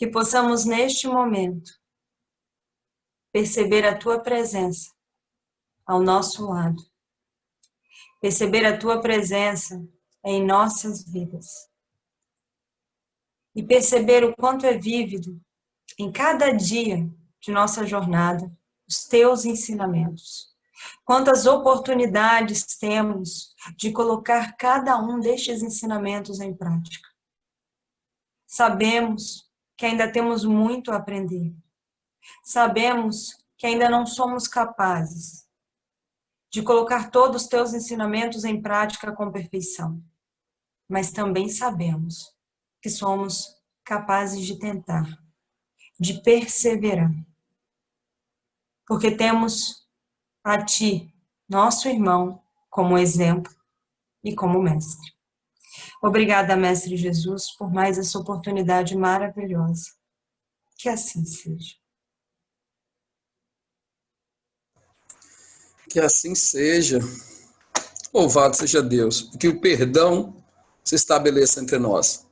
que possamos neste momento perceber a Tua presença ao nosso lado, perceber a Tua presença em nossas vidas e perceber o quanto é vívido em cada dia de nossa jornada os Teus ensinamentos. Quantas oportunidades temos de colocar cada um destes ensinamentos em prática. Sabemos que ainda temos muito a aprender. Sabemos que ainda não somos capazes de colocar todos os teus ensinamentos em prática com perfeição. Mas também sabemos que somos capazes de tentar, de perseverar. Porque temos a Ti, nosso irmão, como exemplo e como mestre. Obrigada, Mestre Jesus, por mais essa oportunidade maravilhosa. Que assim seja. Que assim seja. Louvado seja Deus. Que o perdão se estabeleça entre nós.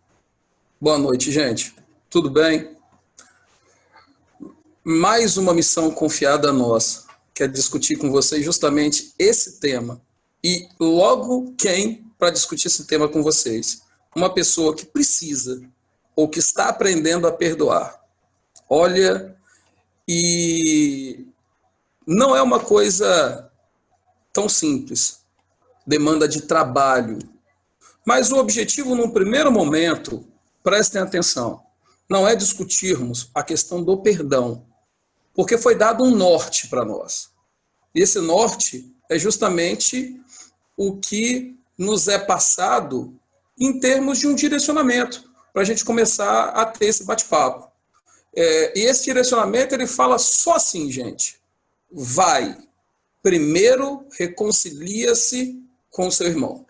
Boa noite, gente. Tudo bem? Mais uma missão confiada a nós. Quero discutir com vocês justamente esse tema. E logo quem para discutir esse tema com vocês? Uma pessoa que precisa ou que está aprendendo a perdoar. Olha, e não é uma coisa tão simples. Demanda de trabalho. Mas o objetivo, num primeiro momento, prestem atenção, não é discutirmos a questão do perdão, porque foi dado um norte para nós. E esse norte é justamente o que nos é passado em termos de um direcionamento, para a gente começar a ter esse bate-papo. E esse direcionamento, ele fala só assim, gente, vai, primeiro reconcilia-se com o seu irmão.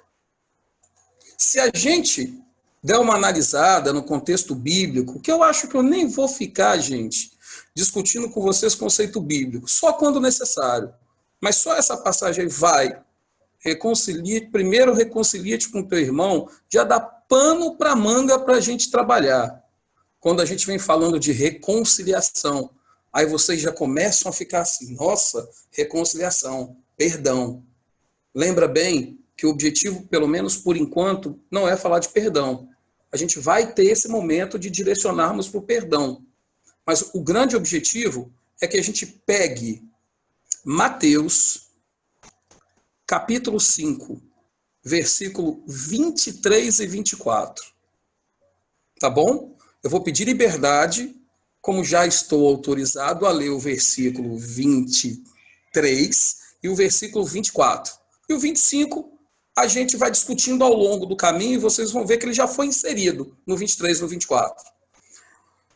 Se a gente der uma analisada no contexto bíblico, que eu acho que eu nem vou ficar, gente, discutindo com vocês conceito bíblico, só quando necessário. Mas só essa passagem aí, vai, primeiro reconcilia-te com teu irmão, já dá pano para manga para a gente trabalhar. Quando a gente vem falando de reconciliação, aí vocês já começam a ficar assim, nossa, reconciliação, perdão. Lembra bem que o objetivo, pelo menos por enquanto, não é falar de perdão. A gente vai ter esse momento de direcionarmos para o perdão. Mas o grande objetivo é que a gente pegue Mateus, capítulo 5, versículo 23 e 24. Tá bom? Eu vou pedir liberdade, como já estou autorizado a ler o versículo 23 e o versículo 24. E o 25, a gente vai discutindo ao longo do caminho e vocês vão ver que ele já foi inserido no 23 e no 24.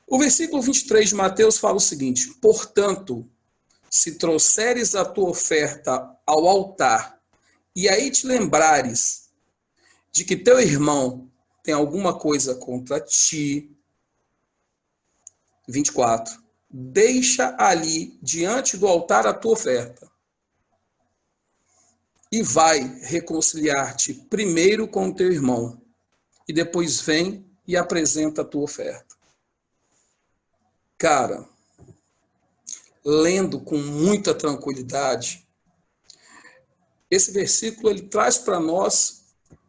O versículo 23 de Mateus fala o seguinte: portanto, se trouxeres a tua oferta ao altar e aí te lembrares de que teu irmão tem alguma coisa contra ti, 24, deixa ali diante do altar a tua oferta e vai reconciliar-te primeiro com o teu irmão e depois vem e apresenta a tua oferta. Cara, lendo com muita tranquilidade, esse versículo ele traz para nós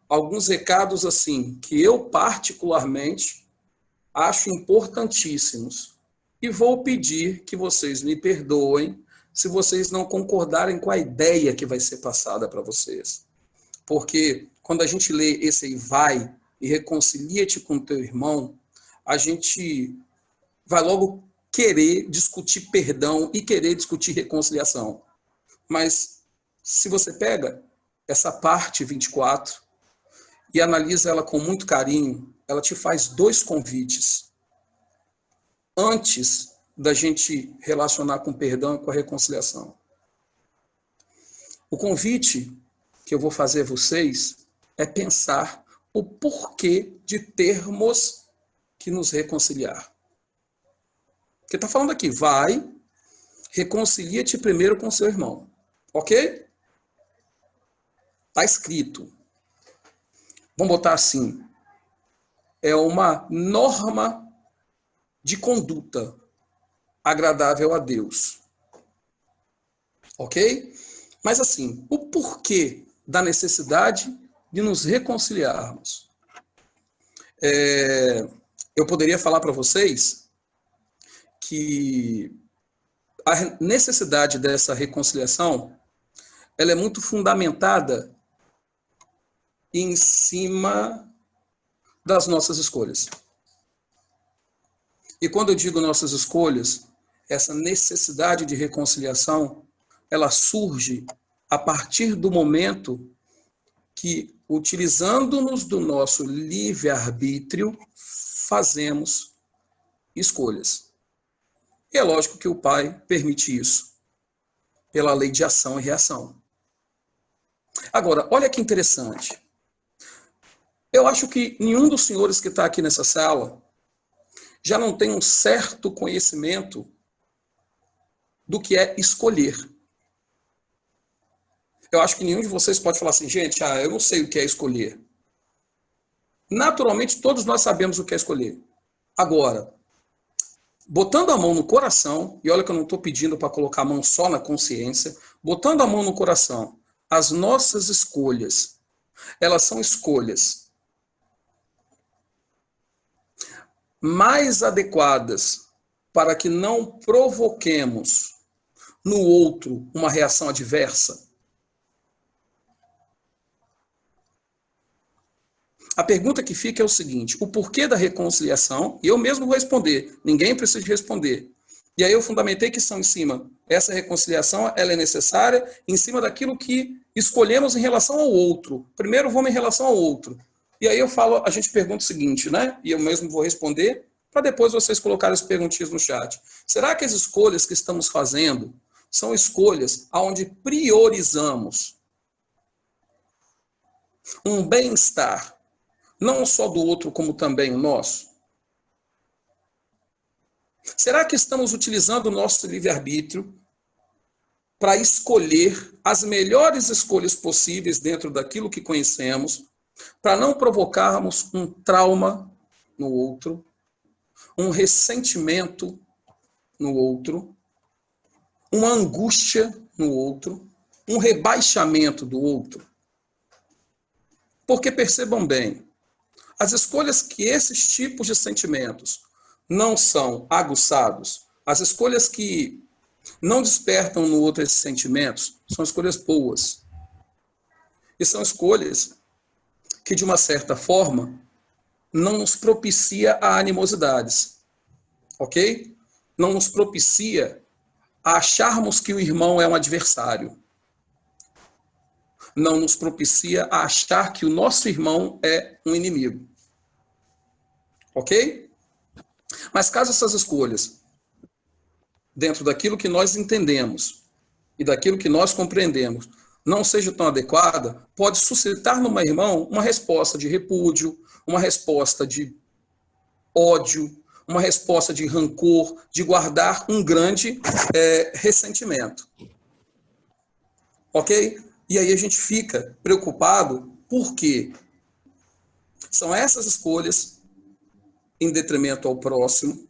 alguns recados assim, que eu particularmente acho importantíssimos. E vou pedir que vocês me perdoem se vocês não concordarem com a ideia que vai ser passada para vocês. Porque quando a gente lê esse aí, vai e reconcilia-te com teu irmão, a gente vai logo querer discutir perdão e querer discutir reconciliação. Mas se você pega essa parte 24 e analisa ela com muito carinho, ela te faz dois convites. Antes da gente relacionar com o perdão e com a reconciliação. O convite que eu vou fazer a vocês é pensar o porquê de termos que nos reconciliar. Porque está falando aqui, vai, reconcilia-te primeiro com seu irmão. Ok? Está escrito. Vamos botar assim. É uma norma de conduta agradável a Deus. Ok? Mas assim, o porquê da necessidade de nos reconciliarmos? Eu poderia falar para vocês que a necessidade dessa reconciliação, ela é muito fundamentada em cima das nossas escolhas. E quando eu digo nossas escolhas, essa necessidade de reconciliação, ela surge a partir do momento que, utilizando-nos do nosso livre-arbítrio, fazemos escolhas. E é lógico que o Pai permite isso, pela lei de ação e reação. Agora, olha que interessante. Eu acho que nenhum dos senhores que está aqui nessa sala já não tem um certo conhecimento do que é escolher. Eu acho que nenhum de vocês pode falar assim, gente, eu não sei o que é escolher. Naturalmente, todos nós sabemos o que é escolher. Agora, botando a mão no coração, e olha que eu não estou pedindo para colocar a mão só na consciência, botando a mão no coração, as nossas escolhas, elas são escolhas mais adequadas para que não provoquemos no outro uma reação adversa? A pergunta que fica é o seguinte, o porquê da reconciliação, e eu mesmo vou responder, ninguém precisa responder. E aí eu fundamentei que são em cima, essa reconciliação ela é necessária em cima daquilo que escolhemos em relação ao outro. Primeiro vamos em relação ao outro. E aí a gente pergunta o seguinte, né? E eu mesmo vou responder, para depois vocês colocarem as perguntinhas no chat. Será que as escolhas que estamos fazendo são escolhas onde priorizamos um bem-estar, não só do outro, como também o nosso? Será que estamos utilizando o nosso livre-arbítrio para escolher as melhores escolhas possíveis dentro daquilo que conhecemos, para não provocarmos um trauma no outro, um ressentimento no outro, uma angústia no outro, um rebaixamento do outro? Porque percebam bem, as escolhas que esses tipos de sentimentos não são aguçados, as escolhas que não despertam no outro esses sentimentos, são escolhas boas. E são escolhas que, de uma certa forma, não nos propicia a animosidades, ok? Não nos propicia a acharmos que o irmão é um adversário. Não nos propicia a achar que o nosso irmão é um inimigo. Ok? Mas caso essas escolhas, dentro daquilo que nós entendemos e daquilo que nós compreendemos, não seja tão adequada, pode suscitar no meu irmão uma resposta de repúdio, uma resposta de ódio, uma resposta de rancor, de guardar um grande ressentimento. Ok? E aí a gente fica preocupado porque são essas escolhas em detrimento ao próximo,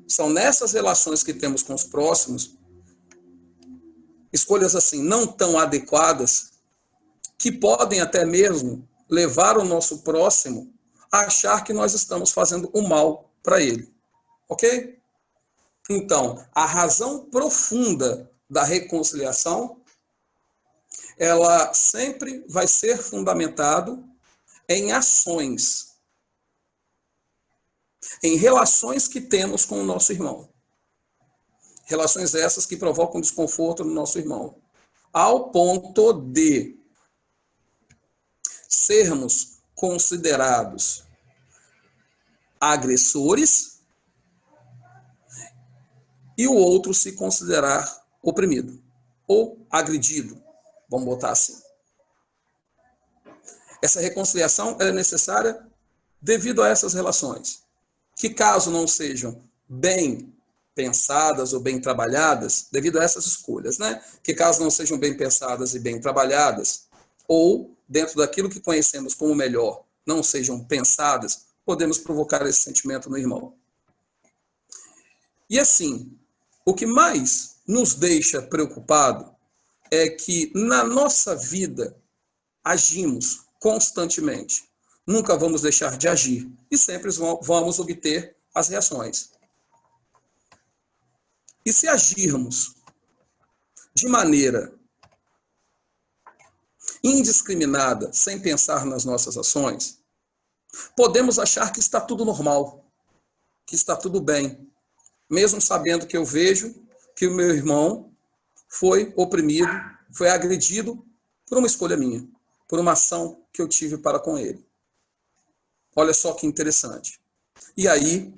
são nessas relações que temos com os próximos, escolhas assim não tão adequadas, que podem até mesmo levar o nosso próximo a achar que nós estamos fazendo o mal para ele. Ok? Então, a razão profunda da reconciliação, ela sempre vai ser fundamentado em ações, em relações que temos com o nosso irmão. Relações essas que provocam desconforto no nosso irmão. Ao ponto de sermos considerados agressores e o outro se considerar oprimido ou agredido, vamos botar assim. Essa reconciliação é necessária devido a essas relações, que caso não sejam bem pensadas ou bem trabalhadas, devido a essas escolhas, né? Que caso não sejam bem pensadas e bem trabalhadas, ou dentro daquilo que conhecemos como melhor, não sejam pensadas, podemos provocar esse sentimento no irmão. E assim, o que mais nos deixa preocupado é que na nossa vida agimos constantemente. Nunca vamos deixar de agir e sempre vamos obter as reações. E se agirmos de maneira indiscriminada, sem pensar nas nossas ações, podemos achar que está tudo normal, que está tudo bem, mesmo sabendo que eu vejo que o meu irmão foi oprimido, foi agredido por uma escolha minha, por uma ação que eu tive para com ele. Olha só que interessante. E aí,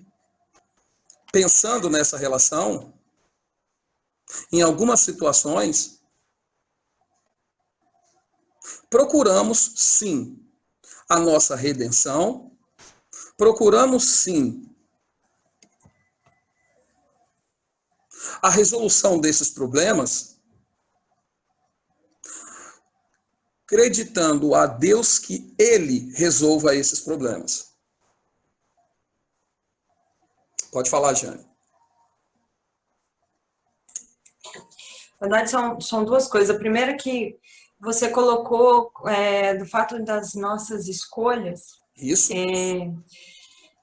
pensando nessa relação, em algumas situações, procuramos sim a nossa redenção, procuramos sim a resolução desses problemas, acreditando a Deus que Ele resolva esses problemas. Pode falar, Jane. Na verdade, são duas coisas. A primeira que você colocou do fato das nossas escolhas. Isso.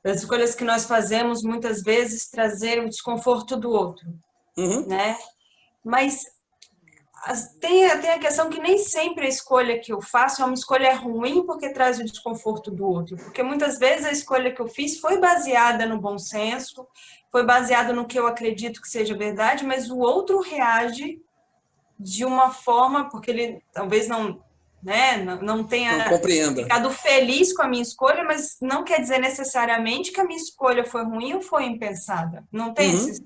Das escolhas que nós fazemos, muitas vezes, trazer o desconforto do outro. Uhum. Né? Mas tem a questão que nem sempre a escolha que eu faço é uma escolha ruim porque traz o desconforto do outro. Porque muitas vezes a escolha que eu fiz foi baseada no bom senso, foi baseada no que eu acredito que seja verdade, mas o outro reage de uma forma, porque ele talvez não tenha ficado feliz com a minha escolha, mas não quer dizer necessariamente que a minha escolha foi ruim ou foi impensada. Não tem esses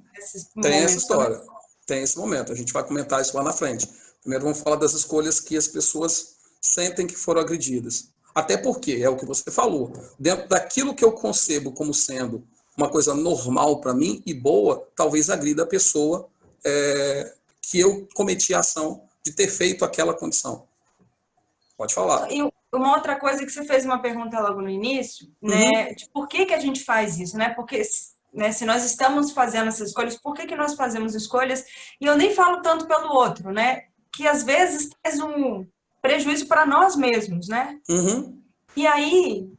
Tem momentos. essa história, tem esse momento. A gente vai comentar isso lá na frente. Primeiro vamos falar das escolhas que as pessoas sentem que foram agredidas. Até porque, é o que você falou, dentro daquilo que eu concebo como sendo uma coisa normal para mim e boa, talvez agrida a pessoa que eu cometi a ação de ter feito aquela condição. Pode falar. E uma outra coisa que você fez uma pergunta logo no início, né, de por que a gente faz isso, né? Porque, né, se nós estamos fazendo essas escolhas, por que nós fazemos escolhas? E eu nem falo tanto pelo outro, né? Que às vezes traz um prejuízo para nós mesmos, né? E aí,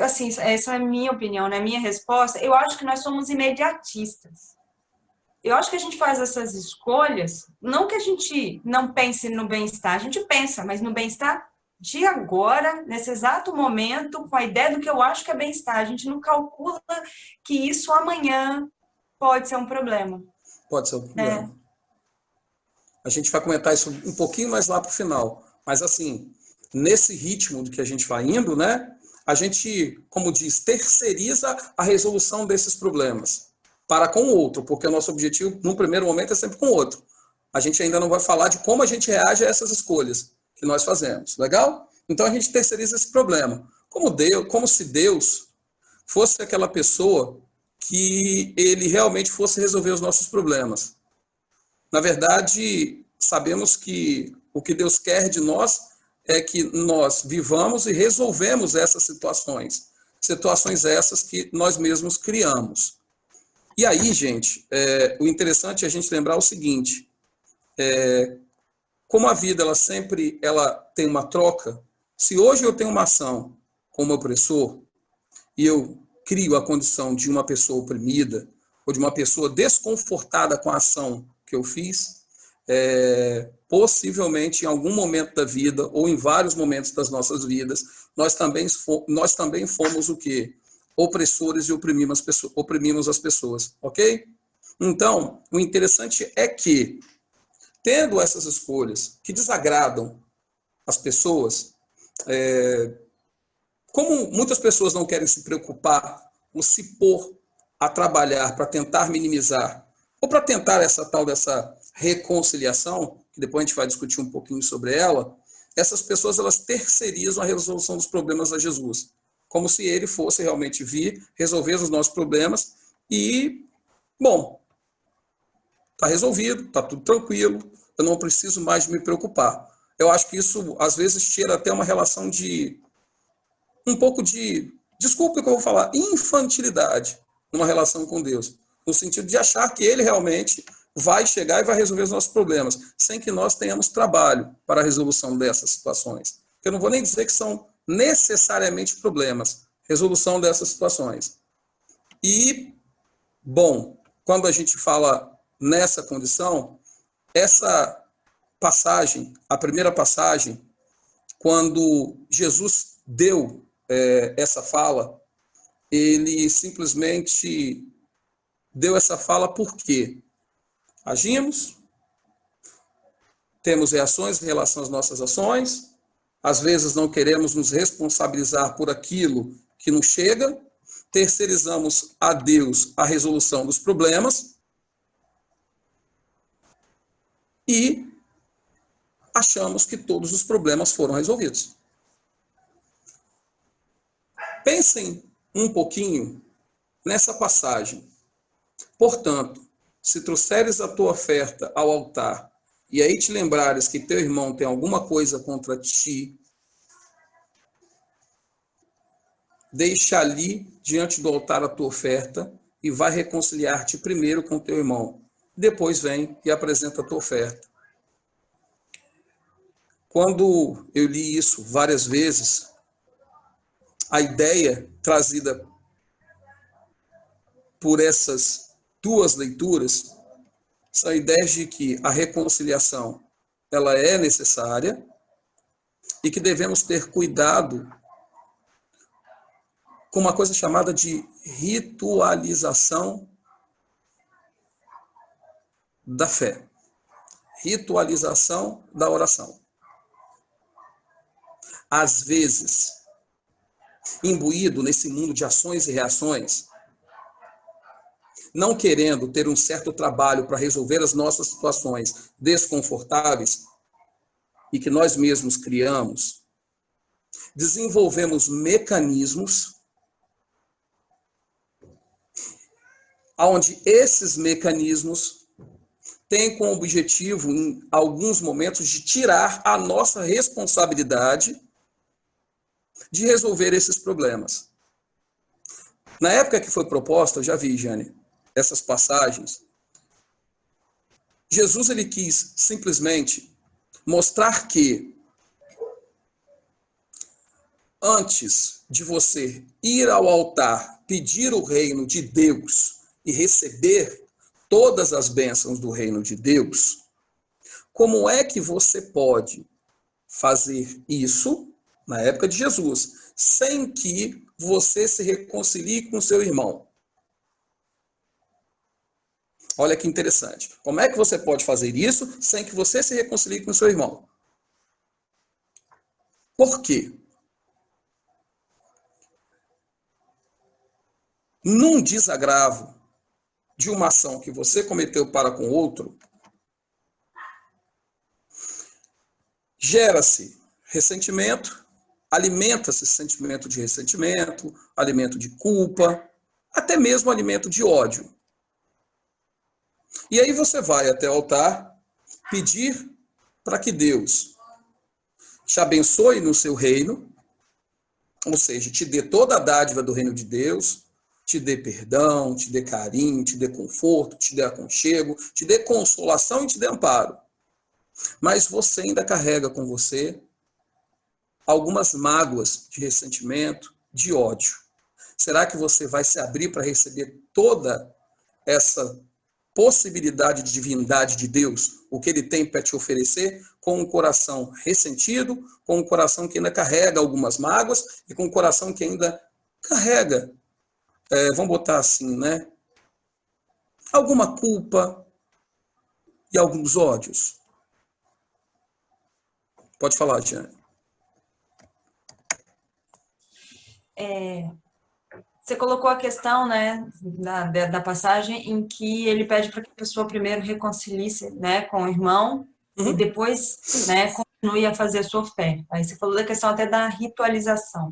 assim, essa é a minha opinião, né? Minha resposta, eu acho que nós somos imediatistas. Eu acho que a gente faz essas escolhas, não que a gente não pense no bem-estar, a gente pensa, mas no bem-estar de agora, nesse exato momento, com a ideia do que eu acho que é bem-estar. A gente não calcula que isso amanhã pode ser um problema. Pode ser um problema. A gente vai comentar isso um pouquinho mais lá para o final. Mas, assim, nesse ritmo do que a gente vai indo, né, a gente, como diz, terceiriza a resolução desses problemas para com o outro, porque o nosso objetivo, num primeiro momento, é sempre com o outro. A gente ainda não vai falar de como a gente reage a essas escolhas que nós fazemos, legal? Então a gente terceiriza esse problema. Como se Deus fosse aquela pessoa que ele realmente fosse resolver os nossos problemas. Na verdade, sabemos que o que Deus quer de nós é que nós vivamos e resolvemos essas situações. Situações essas que nós mesmos criamos. E aí, gente, o interessante é a gente lembrar o seguinte, como a vida ela tem uma troca, se hoje eu tenho uma ação como opressor e eu crio a condição de uma pessoa oprimida ou de uma pessoa desconfortada com a ação que eu fiz, possivelmente em algum momento da vida ou em vários momentos das nossas vidas, nós também fomos o quê? Opressores e oprimimos as pessoas, ok? Então, o interessante é que, tendo essas escolhas que desagradam as pessoas, como muitas pessoas não querem se preocupar ou se pôr a trabalhar para tentar minimizar, ou para tentar dessa reconciliação, que depois a gente vai discutir um pouquinho sobre ela, essas pessoas elas terceirizam a resolução dos problemas a Jesus, como se ele fosse realmente vir, resolver os nossos problemas e, bom, está resolvido, está tudo tranquilo, eu não preciso mais me preocupar. Eu acho que isso, às vezes, tira até uma relação de, um pouco de, desculpe o que eu vou falar, infantilidade numa relação com Deus. no sentido de achar que ele realmente vai chegar e vai resolver os nossos problemas, sem que nós tenhamos trabalho para a resolução dessas situações. Eu não vou nem dizer que são necessariamente problemas, resolução dessas situações. E, bom, quando a gente fala nessa condição, essa passagem, a primeira passagem, quando Jesus deu essa fala, ele simplesmente deu essa fala porque agimos, temos reações em relação às nossas ações, às vezes não queremos nos responsabilizar por aquilo que nos chega, terceirizamos a Deus a resolução dos problemas e achamos que todos os problemas foram resolvidos. Pensem um pouquinho nessa passagem. Portanto, se trouxeres a tua oferta ao altar, e aí te lembrares que teu irmão tem alguma coisa contra ti, deixa ali diante do altar a tua oferta e vai reconciliar-te primeiro com teu irmão. Depois vem e apresenta a tua oferta. Quando eu li isso várias vezes, a ideia trazida por essas duas leituras são ideias de que a reconciliação ela é necessária e que devemos ter cuidado com uma coisa chamada de ritualização da fé, ritualização da oração. Às vezes, imbuído nesse mundo de ações e reações, não querendo ter um certo trabalho para resolver as nossas situações desconfortáveis e que nós mesmos criamos, desenvolvemos mecanismos onde esses mecanismos têm como objetivo, em alguns momentos, de tirar a nossa responsabilidade de resolver esses problemas. Na época que foi proposta, eu já vi, Jane, essas passagens, Jesus ele quis simplesmente mostrar que antes de você ir ao altar, pedir o reino de Deus e receber todas as bênçãos do reino de Deus, como é que você pode fazer isso, na época de Jesus, sem que você se reconcilie com seu irmão? Olha que interessante. Como é que você pode fazer isso sem que você se reconcilie com seu irmão? Por quê? Num desagravo de uma ação que você cometeu para com outro, gera-se ressentimento, alimenta-se esse sentimento de ressentimento, alimento de culpa, até mesmo alimento de ódio. E aí você vai até o altar pedir para que Deus te abençoe no seu reino, ou seja, te dê toda a dádiva do reino de Deus, te dê perdão, te dê carinho, te dê conforto, te dê aconchego, te dê consolação e te dê amparo. Mas você ainda carrega com você algumas mágoas de ressentimento, de ódio. Será que você vai se abrir para receber toda essa possibilidade de divindade de Deus, o que ele tem para te oferecer, com um coração ressentido, com um coração que ainda carrega algumas mágoas e com um coração que ainda carrega, vamos botar assim, né? Alguma culpa e alguns ódios? Pode falar, Tiana. Você colocou a questão, né, da passagem em que ele pede para que a pessoa primeiro reconcilie-se, né, com o irmão e depois, né, continue a fazer a sua fé. Aí você falou da questão até da ritualização.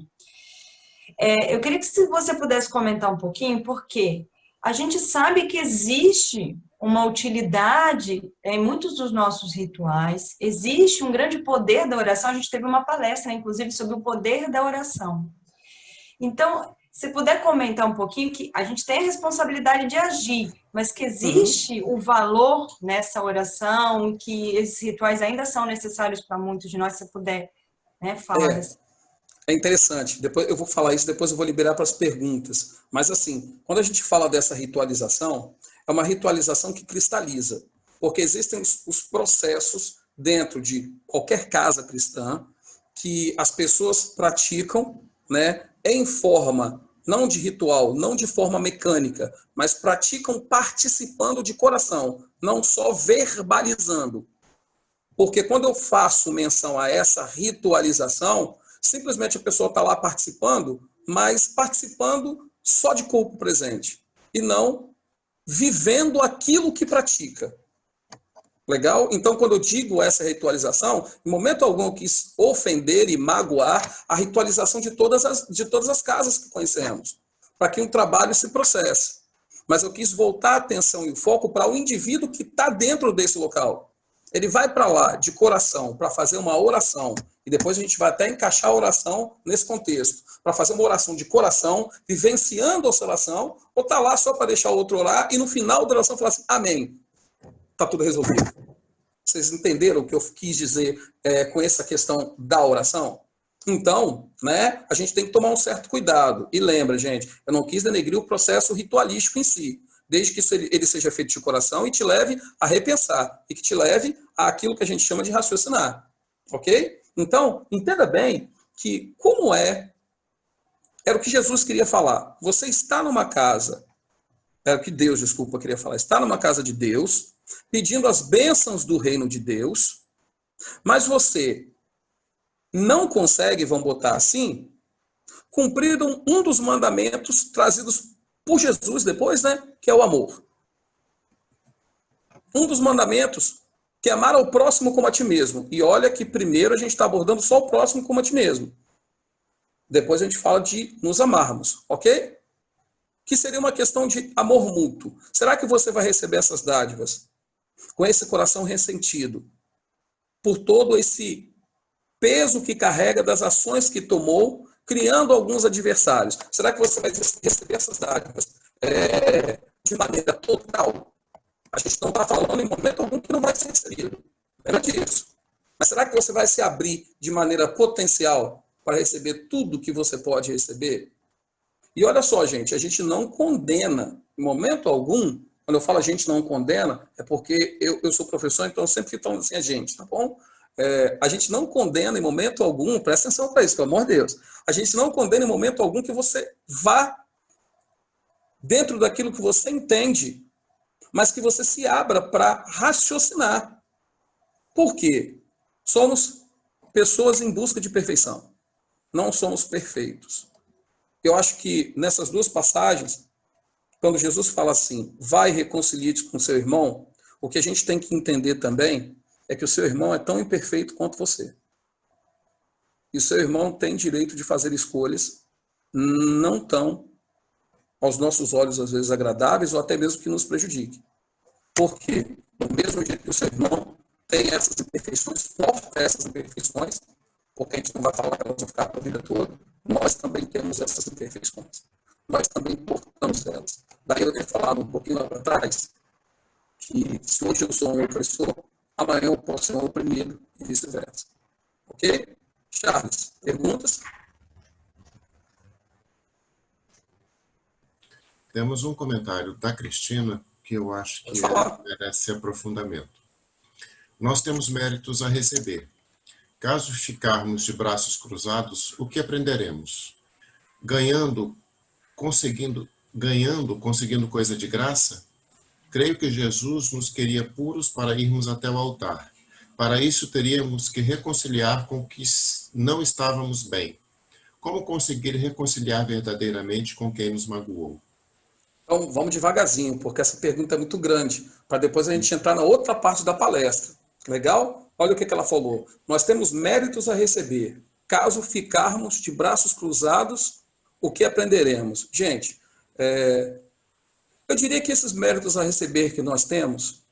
Eu queria que você pudesse comentar um pouquinho, porque a gente sabe que existe uma utilidade em muitos dos nossos rituais, existe um grande poder da oração. A gente teve uma palestra, inclusive, sobre o poder da oração. Então, Se puder comentar um pouquinho, que a gente tem a responsabilidade de agir, mas que existe o valor nessa oração, que esses rituais ainda são necessários para muitos de nós, se puder, né, falar dessa. É interessante. Depois eu vou falar isso, depois eu vou liberar para as perguntas. Mas assim, quando a gente fala dessa ritualização, é uma ritualização que cristaliza, porque existem os processos dentro de qualquer casa cristã que as pessoas praticam, né, em forma não de ritual, não de forma mecânica, mas praticam participando de coração, não só verbalizando. Porque quando eu faço menção a essa ritualização, simplesmente a pessoa está lá participando, mas participando só de corpo presente, e não vivendo aquilo que pratica. Legal? Então, quando eu digo essa ritualização, em momento algum eu quis ofender e magoar a ritualização de todas as casas que conhecemos, para que um trabalho se processe. Mas eu quis voltar a atenção e o foco para o indivíduo que está dentro desse local. Ele vai para lá de coração para fazer uma oração, e depois a gente vai até encaixar a oração nesse contexto, para fazer uma oração de coração, vivenciando a oração, ou está lá só para deixar o outro orar e no final da oração falar assim, amém, está tudo resolvido. Vocês entenderam o que eu quis dizer com essa questão da oração? Então, né, a gente tem que tomar um certo cuidado. E lembra, gente, eu não quis denegrir o processo ritualístico em si, desde que ele seja feito de coração e te leve a repensar, e que te leve àquilo que a gente chama de raciocinar. Ok? Então, entenda bem que era o que Jesus queria falar. Você está numa casa, era o que Deus, desculpa, queria falar, está numa casa de Deus, pedindo as bênçãos do reino de Deus, mas você não consegue, vamos botar assim, cumprir um dos mandamentos trazidos por Jesus depois, né, que é o amor. Um dos mandamentos que é amar ao próximo como a ti mesmo. E olha que primeiro a gente está abordando só o próximo como a ti mesmo. Depois a gente fala de nos amarmos, ok? Que seria uma questão de amor mútuo. Será que você vai receber essas dádivas com esse coração ressentido por todo esse peso que carrega das ações que tomou, criando alguns adversários? Será que você vai receber essas dádivas de maneira total? A gente não está falando em momento algum que não vai ser recebido. Lembra disso. Mas será que você vai se abrir de maneira potencial para receber tudo que você pode receber? E olha só, gente, a gente não condena, em momento algum, quando eu falo a gente não condena, é porque eu sou professor, então eu sempre fico falando assim, a gente, tá bom? A gente não condena em momento algum, presta atenção para isso, pelo amor de Deus, a gente não condena em momento algum que você vá dentro daquilo que você entende, mas que você se abra para raciocinar. Por quê? Somos pessoas em busca de perfeição. Não somos perfeitos. Eu acho que nessas duas passagens, quando Jesus fala assim, vai e reconcilie-te com seu irmão, o que a gente tem que entender também é que o seu irmão é tão imperfeito quanto você. E o seu irmão tem direito de fazer escolhas não tão, aos nossos olhos, às vezes agradáveis, ou até mesmo que nos prejudiquem. Porque, do mesmo jeito que o seu irmão tem essas imperfeições, porta essas imperfeições, porque a gente não vai falar que elas vão ficar para a vida toda, nós também temos essas imperfeições. Nós também portamos elas. Daí eu ter falado um pouquinho lá para trás, que se hoje eu sou um opressor, amanhã eu posso ser um oprimido e vice-versa. Ok? Charles, perguntas? Temos um comentário da Cristina que eu acho que merece aprofundamento. Nós temos méritos a receber. Caso ficarmos de braços cruzados, o que aprenderemos? Conseguindo coisa de graça? Creio que Jesus nos queria puros para irmos até o altar. Para isso, teríamos que reconciliar com o que não estávamos bem. Como conseguir reconciliar verdadeiramente com quem nos magoou? Então, vamos devagarzinho, porque essa pergunta é muito grande, para depois a gente entrar na outra parte da palestra. Legal? Olha o que ela falou. Nós temos méritos a receber. Caso ficarmos de braços cruzados, o que aprenderemos? Gente, eu diria que esses méritos a receber que nós temos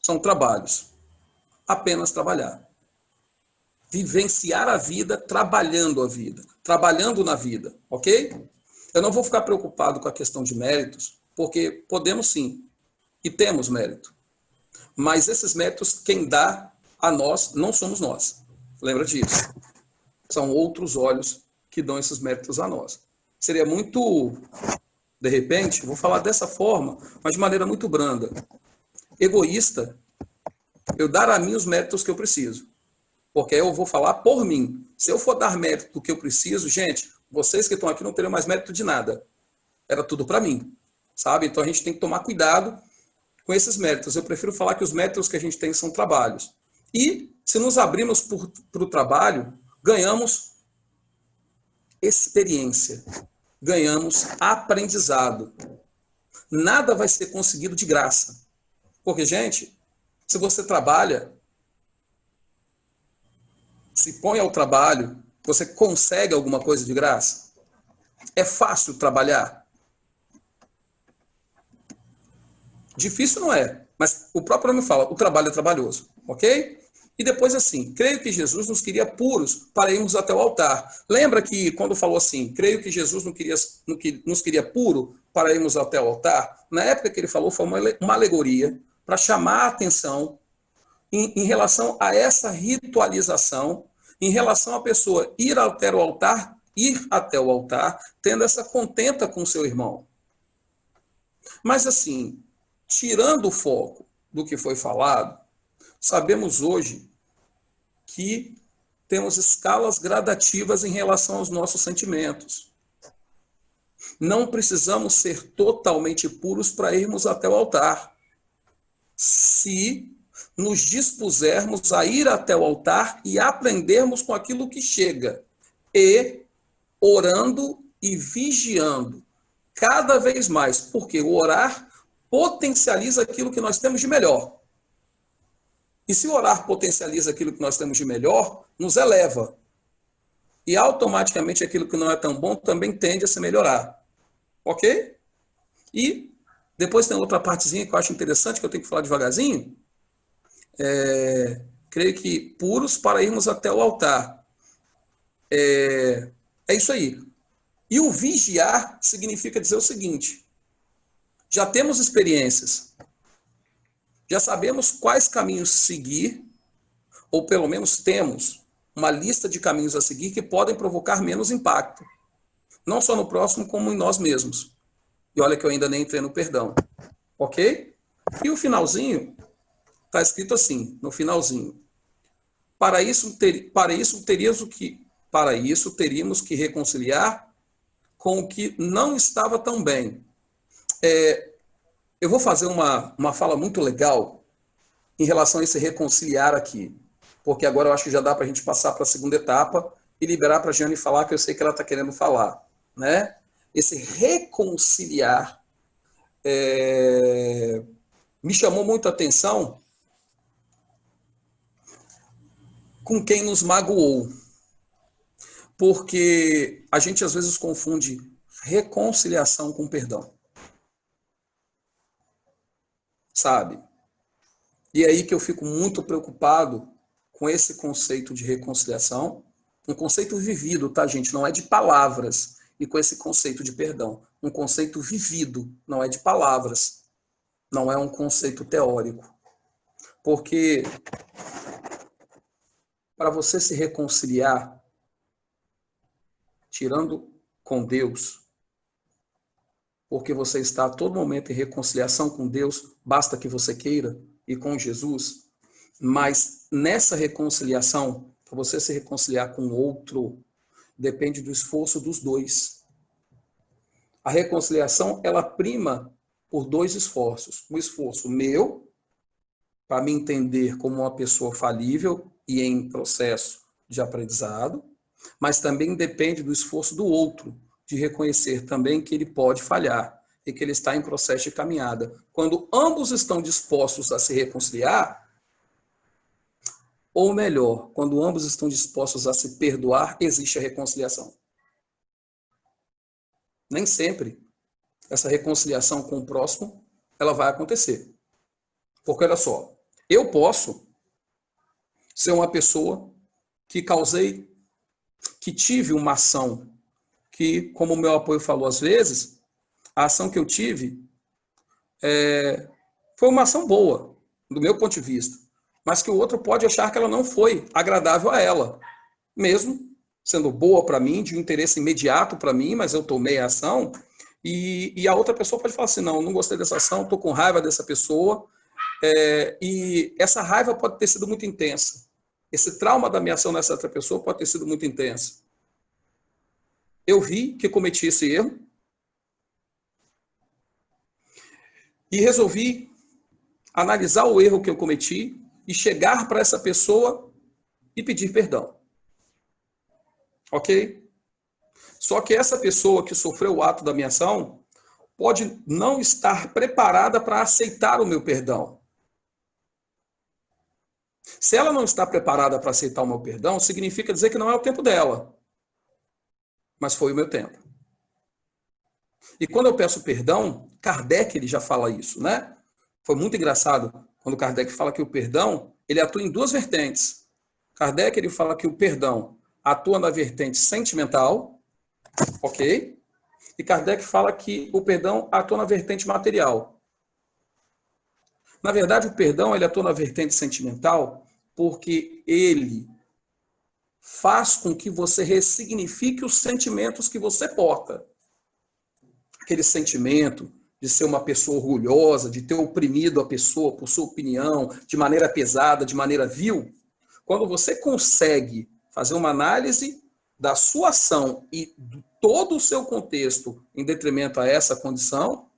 são trabalhos. Apenas trabalhar. vivenciar a vida, trabalhando na vida, ok? Eu não vou ficar preocupado com a questão de méritos, porque podemos sim, e temos mérito. Mas esses méritos, quem dá a nós, não somos nós. Lembra disso? São outros olhos que dão esses méritos a nós. Seria muito, de repente, vou falar dessa forma, mas de maneira muito branda, egoísta, eu dar a mim os méritos que eu preciso. Porque eu vou falar por mim. Se eu for dar mérito do que eu preciso, gente, vocês que estão aqui não terão mais mérito de nada. Era tudo para mim, sabe? Então a gente tem que tomar cuidado com esses méritos. Eu prefiro falar que os méritos que a gente tem são trabalhos. E se nos abrirmos para o trabalho, ganhamos experiência, ganhamos aprendizado. Nada vai ser conseguido de graça. Porque, gente, se você trabalha, se põe ao trabalho, você consegue alguma coisa de graça? É fácil trabalhar? Difícil não é, mas o próprio nome fala, o trabalho é trabalhoso, ok? E depois assim, creio que Jesus nos queria puros para irmos até o altar. Lembra que quando falou assim, creio que Jesus nos queria puro para irmos até o altar? Na época que ele falou, foi uma alegoria para chamar a atenção em relação a essa ritualização, em relação à pessoa ir até o altar, tendo essa contenta com seu irmão. Mas assim, tirando o foco do que foi falado, sabemos hoje que temos escalas gradativas em relação aos nossos sentimentos. Não precisamos ser totalmente puros para irmos até o altar. Se nos dispusermos a ir até o altar e aprendermos com aquilo que chega, e orando e vigiando cada vez mais, porque o orar potencializa aquilo que nós temos de melhor. E se o orar potencializa aquilo que nós temos de melhor, nos eleva. E automaticamente aquilo que não é tão bom também tende a se melhorar. Ok? E depois tem outra partezinha que eu acho interessante, que eu tenho que falar devagarzinho. Creio que puros para irmos até o altar. É isso aí. E o vigiar significa dizer o seguinte: já temos experiências, já sabemos quais caminhos seguir, ou pelo menos temos uma lista de caminhos a seguir que podem provocar menos impacto, não só no próximo, como em nós mesmos. E olha que eu ainda nem entrei no perdão. Ok? E o finalzinho, está escrito assim, no finalzinho: para isso teríamos que reconciliar com o que não estava tão bem. Eu vou fazer uma fala muito legal em relação a esse reconciliar aqui, porque agora eu acho que já dá para a gente passar para a segunda etapa e liberar para a Jane falar, que eu sei que ela está querendo falar, né? Esse reconciliar me chamou muito a atenção com quem nos magoou, porque a gente às vezes confunde reconciliação com perdão, sabe? E é aí que eu fico muito preocupado com esse conceito de reconciliação, um conceito vivido, tá, gente? Não é de palavras. E com esse conceito de perdão, um conceito vivido, não é de palavras, não é um conceito teórico. Porque para você se reconciliar, tirando com Deus, porque você está a todo momento em reconciliação com Deus, basta que você queira, e com Jesus, mas nessa reconciliação, para você se reconciliar com o outro, depende do esforço dos dois. A reconciliação, ela prima por dois esforços. Um esforço meu, para me entender como uma pessoa falível e em processo de aprendizado, mas também depende do esforço do outro, de reconhecer também que ele pode falhar e que ele está em processo de caminhada. Quando ambos estão dispostos a se reconciliar, ou melhor, quando ambos estão dispostos a se perdoar, existe a reconciliação. Nem sempre essa reconciliação com o próximo, ela vai acontecer. Porque olha só, eu posso ser uma pessoa que causei, que tive uma ação que, como o meu apoio falou às vezes, a ação que eu tive foi uma ação boa, do meu ponto de vista, mas que o outro pode achar que ela não foi agradável a ela, mesmo sendo boa para mim, de um interesse imediato para mim, mas eu tomei a ação, e a outra pessoa pode falar assim, não gostei dessa ação, estou com raiva dessa pessoa, e essa raiva pode ter sido muito intensa. Esse trauma da minha ação nessa outra pessoa pode ter sido muito intensa. Eu vi que cometi esse erro e resolvi analisar o erro que eu cometi e chegar para essa pessoa e pedir perdão. Ok? Só que essa pessoa que sofreu o ato da minha ação pode não estar preparada para aceitar o meu perdão. Se ela não está preparada para aceitar o meu perdão, significa dizer que não é o tempo dela, mas foi o meu tempo. E quando eu peço perdão, Kardec ele já fala isso, né? Foi muito engraçado quando Kardec fala que o perdão, ele atua em duas vertentes. Kardec ele fala que o perdão atua na vertente sentimental, ok? E Kardec fala que o perdão atua na vertente material. Na verdade, o perdão ele atua na vertente sentimental porque ele faz com que você ressignifique os sentimentos que você porta. Aquele sentimento de ser uma pessoa orgulhosa, de ter oprimido a pessoa por sua opinião, de maneira pesada, de maneira vil. Quando você consegue fazer uma análise da sua ação e de todo o seu contexto em detrimento a essa condição,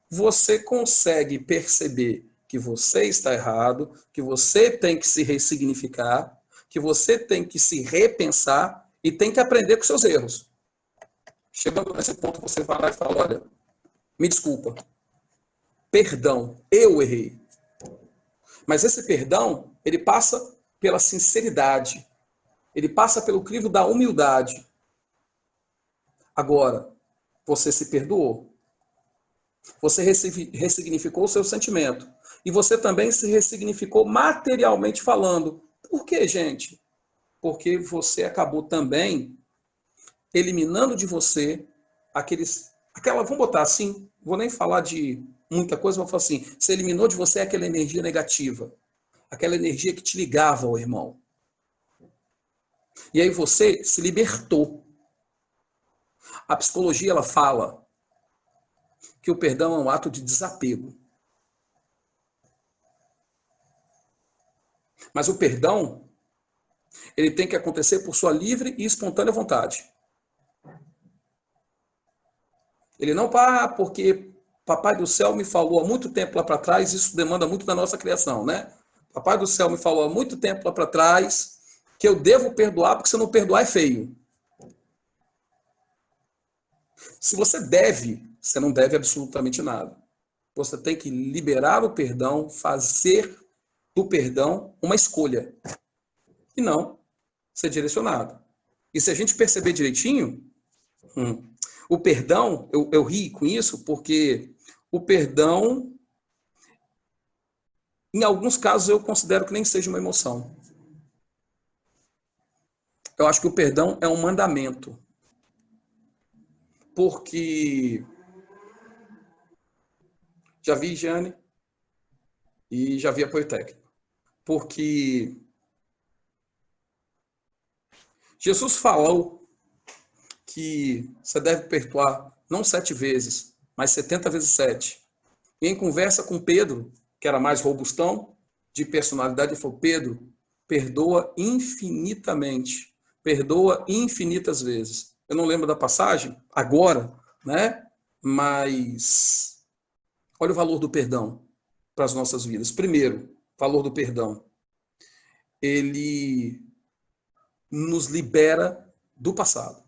você consegue perceber que você está errado, que você tem que se ressignificar, que você tem que se repensar e tem que aprender com seus erros. Chegando nesse ponto, você vai lá e fala, olha, me desculpa, perdão, eu errei. Mas esse perdão, ele passa pela sinceridade, ele passa pelo crivo da humildade. Agora, você se perdoou. Você ressignificou o seu sentimento. E você também se ressignificou materialmente falando. Por quê, gente? Porque você acabou também eliminando de você vamos botar assim, vou nem falar de muita coisa, vou falar assim, você eliminou de você aquela energia negativa, aquela energia que te ligava ao irmão. E aí você se libertou. A psicologia, ela fala que o perdão é um ato de desapego. Mas o perdão, ele tem que acontecer por sua livre e espontânea vontade. Ele não porque Papai do Céu me falou há muito tempo lá para trás, isso demanda muito da nossa criação, né? Papai do Céu me falou há muito tempo lá para trás que eu devo perdoar, porque se eu não perdoar é feio. Se você deve, você não deve absolutamente nada. Você tem que liberar o perdão, fazer do perdão uma escolha. E não ser direcionado. E se a gente perceber direitinho, o perdão, eu ri com isso, porque o perdão, em alguns casos, eu considero que nem seja uma emoção. Eu acho que o perdão é um mandamento. Porque já vi Jane e já vi apoio técnico. Porque Jesus falou que você deve perdoar não 7 vezes, mas 70 vezes 7. E em conversa com Pedro, que era mais robustão, de personalidade, ele falou, Pedro, perdoa infinitamente. Perdoa infinitas vezes. Eu não lembro da passagem agora, né? Mas olha o valor do perdão para as nossas vidas. Primeiro, valor do perdão. Ele nos libera do passado.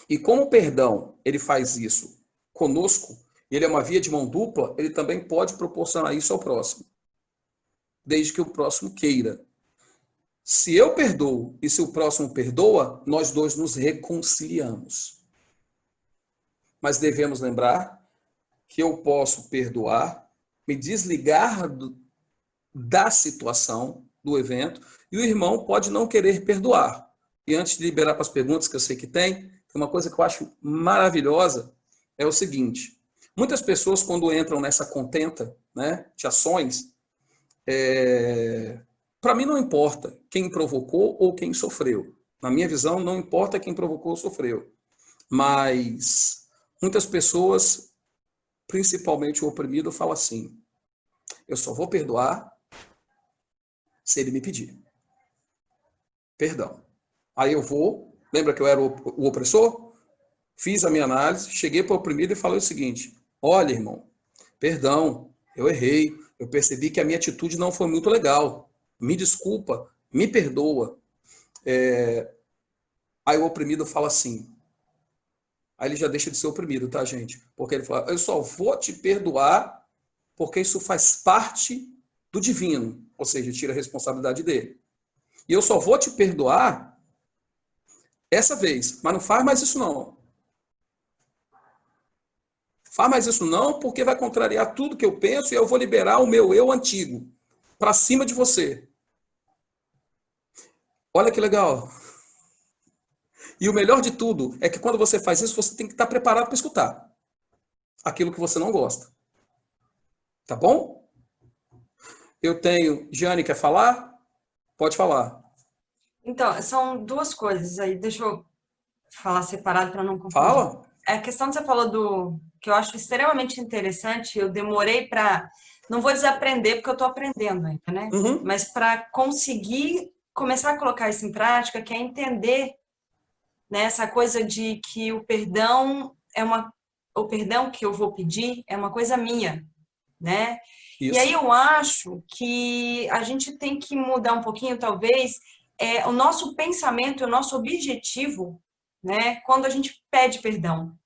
E como o perdão, ele faz isso conosco, ele é uma via de mão dupla, ele também pode proporcionar isso ao próximo. Desde que o próximo queira. Se eu perdoo e se o próximo perdoa, nós dois nos reconciliamos. Mas devemos lembrar que eu posso perdoar, me desligar da situação, do evento, E o irmão pode não querer perdoar. E antes de liberar para as perguntas que eu sei que tem uma coisa que eu acho maravilhosa, é o seguinte: muitas pessoas, quando entram nessa contenta, né, de ações, para mim não importa quem provocou ou quem sofreu. Na minha visão, não importa quem provocou ou sofreu. Mas muitas pessoas, principalmente o oprimido, fala assim: eu só vou perdoar se ele me pedir perdão. Aí eu vou, lembra que eu era o opressor? Fiz a minha análise, cheguei para o oprimido e falei o seguinte: olha, irmão, perdão, eu errei, eu percebi que a minha atitude não foi muito legal, me desculpa, me perdoa. Aí o oprimido fala assim, aí ele já deixa de ser oprimido, tá, gente? Porque ele fala: eu só vou te perdoar porque isso faz parte do divino, ou seja, tira a responsabilidade dele. E eu só vou te perdoar essa vez, mas não faz mais isso não. Faz mais isso não, porque vai contrariar tudo que eu penso e eu vou liberar o meu eu antigo para cima de você. Olha que legal. E o melhor de tudo é que quando você faz isso, você tem que estar preparado para escutar aquilo que você não gosta. Tá bom? Eu tenho... Giane, quer falar? Pode falar. Então, são duas coisas aí, deixa eu falar separado para não confundir. Fala. A questão que você falou do que eu acho extremamente interessante, eu demorei para, não vou desaprender porque eu estou aprendendo ainda, né? Uhum. Mas para conseguir começar a colocar isso em prática, que é entender, né, essa coisa de que o perdão que eu vou pedir é uma coisa minha, né? E aí Isso. eu acho que a gente tem que mudar um pouquinho, talvez, o nosso pensamento, o nosso objetivo, né, quando a gente pede perdão.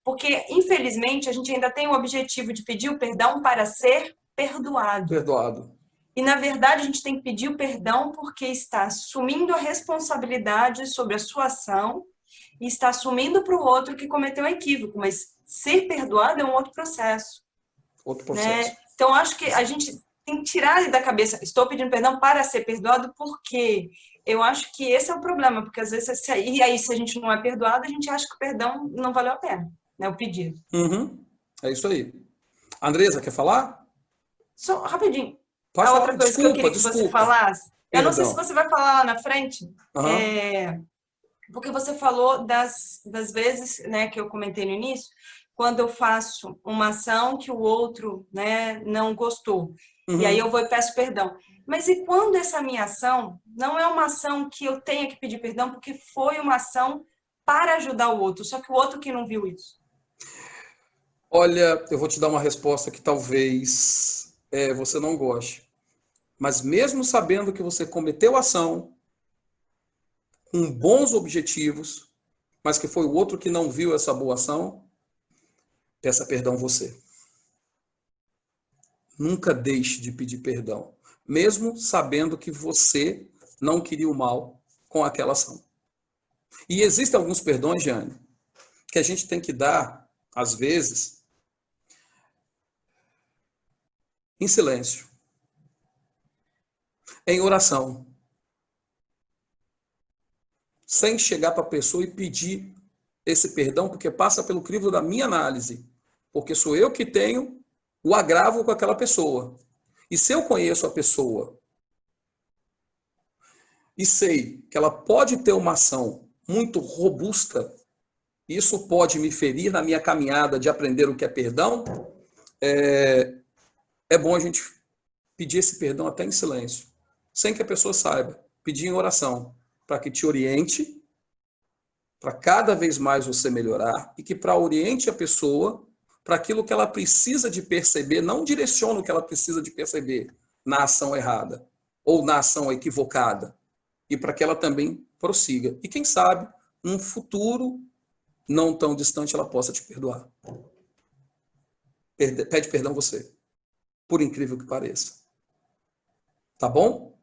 Porque, infelizmente, a gente ainda tem o objetivo de pedir o perdão para ser perdoado. Perdoado. E, na verdade, a gente tem que pedir o perdão porque está assumindo a responsabilidade sobre a sua ação e está assumindo para o outro que cometeu um equívoco. Mas ser perdoado é um outro processo, Outro né? processo. Então, acho que a gente tem que tirar da cabeça, estou pedindo perdão para ser perdoado, porque eu acho que esse é o problema, porque às vezes, e aí se a gente não é perdoado, a gente acha que o perdão não valeu a pena, né, o pedido. Uhum. É isso aí. Andresa, quer falar? Só rapidinho, Pode a falar. outra coisa que eu Desculpa, queria que você desculpa. falasse, eu não sei se Perdão. você vai falar lá na frente, Uhum. porque você falou das vezes, né, que eu comentei no início, quando eu faço uma ação que o outro, né, não gostou. E aí eu Uhum. vou e peço perdão. Mas e quando essa minha ação não é uma ação que eu tenha que pedir perdão, porque foi uma ação para ajudar o outro, só que o outro que não viu isso? Olha, eu vou te dar uma resposta que talvez você não goste. Mas mesmo sabendo que você cometeu ação com bons objetivos, mas que foi o outro que não viu essa boa ação, peça perdão você. Nunca deixe de pedir perdão, mesmo sabendo que você não queria o mal com aquela ação. E existem alguns perdões, Jane, que a gente tem que dar, às vezes, em silêncio, em oração, sem chegar para a pessoa e pedir esse perdão, porque passa pelo crivo da minha análise, porque sou eu que tenho o agravo com aquela pessoa. E se eu conheço a pessoa e sei que ela pode ter uma ação muito robusta, isso pode me ferir na minha caminhada de aprender o que é perdão, é bom a gente pedir esse perdão até em silêncio, sem que a pessoa saiba, pedir em oração, para que te oriente, para cada vez mais você melhorar e que para oriente a pessoa para aquilo que ela precisa de perceber, não direciona o que ela precisa de perceber na ação errada ou na ação equivocada, e para que ela também prossiga. E quem sabe, num futuro não tão distante, ela possa te perdoar. Pede perdão você, por incrível que pareça. Tá bom?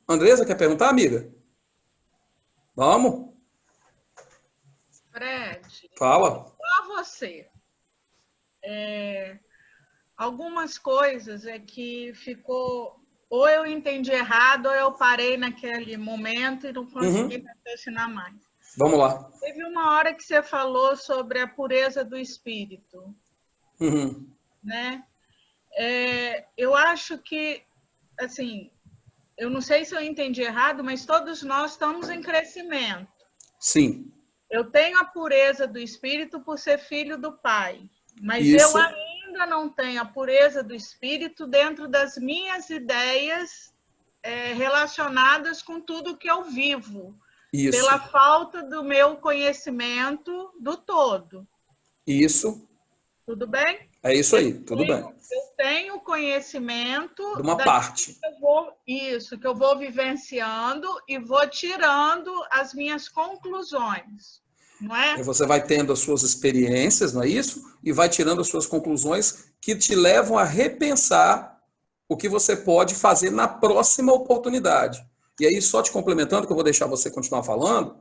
Andresa, quer perguntar, amiga? Vamos? Fred, Fala. para você, algumas coisas é que ficou ou eu entendi errado, ou eu parei naquele momento e não consegui raciocinar mais. Vamos lá. Teve uma hora que você falou sobre a pureza do espírito, né? Eu acho que, assim, eu não sei se eu entendi errado, mas todos nós estamos em crescimento. Sim. Eu tenho a pureza do espírito por ser filho do Pai, mas Isso. eu ainda não tenho a pureza do espírito dentro das minhas ideias relacionadas com tudo que eu vivo, Isso. pela falta do meu conhecimento do todo. Isso. Tudo bem? É isso aí, tudo bem. Eu tenho conhecimento de uma parte. Que eu vou vivenciando e vou tirando as minhas conclusões, não é? E você vai tendo as suas experiências, não é isso? E vai tirando as suas conclusões que te levam a repensar o que você pode fazer na próxima oportunidade. E aí, só te complementando, que eu vou deixar você continuar falando,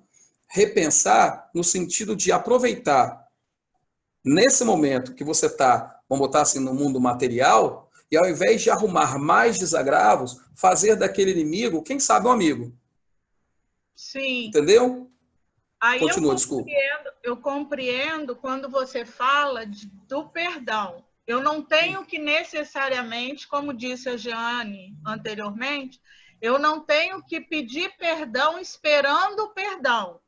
repensar no sentido de aproveitar nesse momento que você está, vamos botar assim, no mundo material, e ao invés de arrumar mais desagravos, fazer daquele inimigo, quem sabe, um amigo. Sim. Entendeu? Aí continua, desculpa. Eu compreendo quando você fala do perdão. Eu não tenho que necessariamente, como disse a Jeane anteriormente, eu não tenho que pedir perdão esperando o perdão.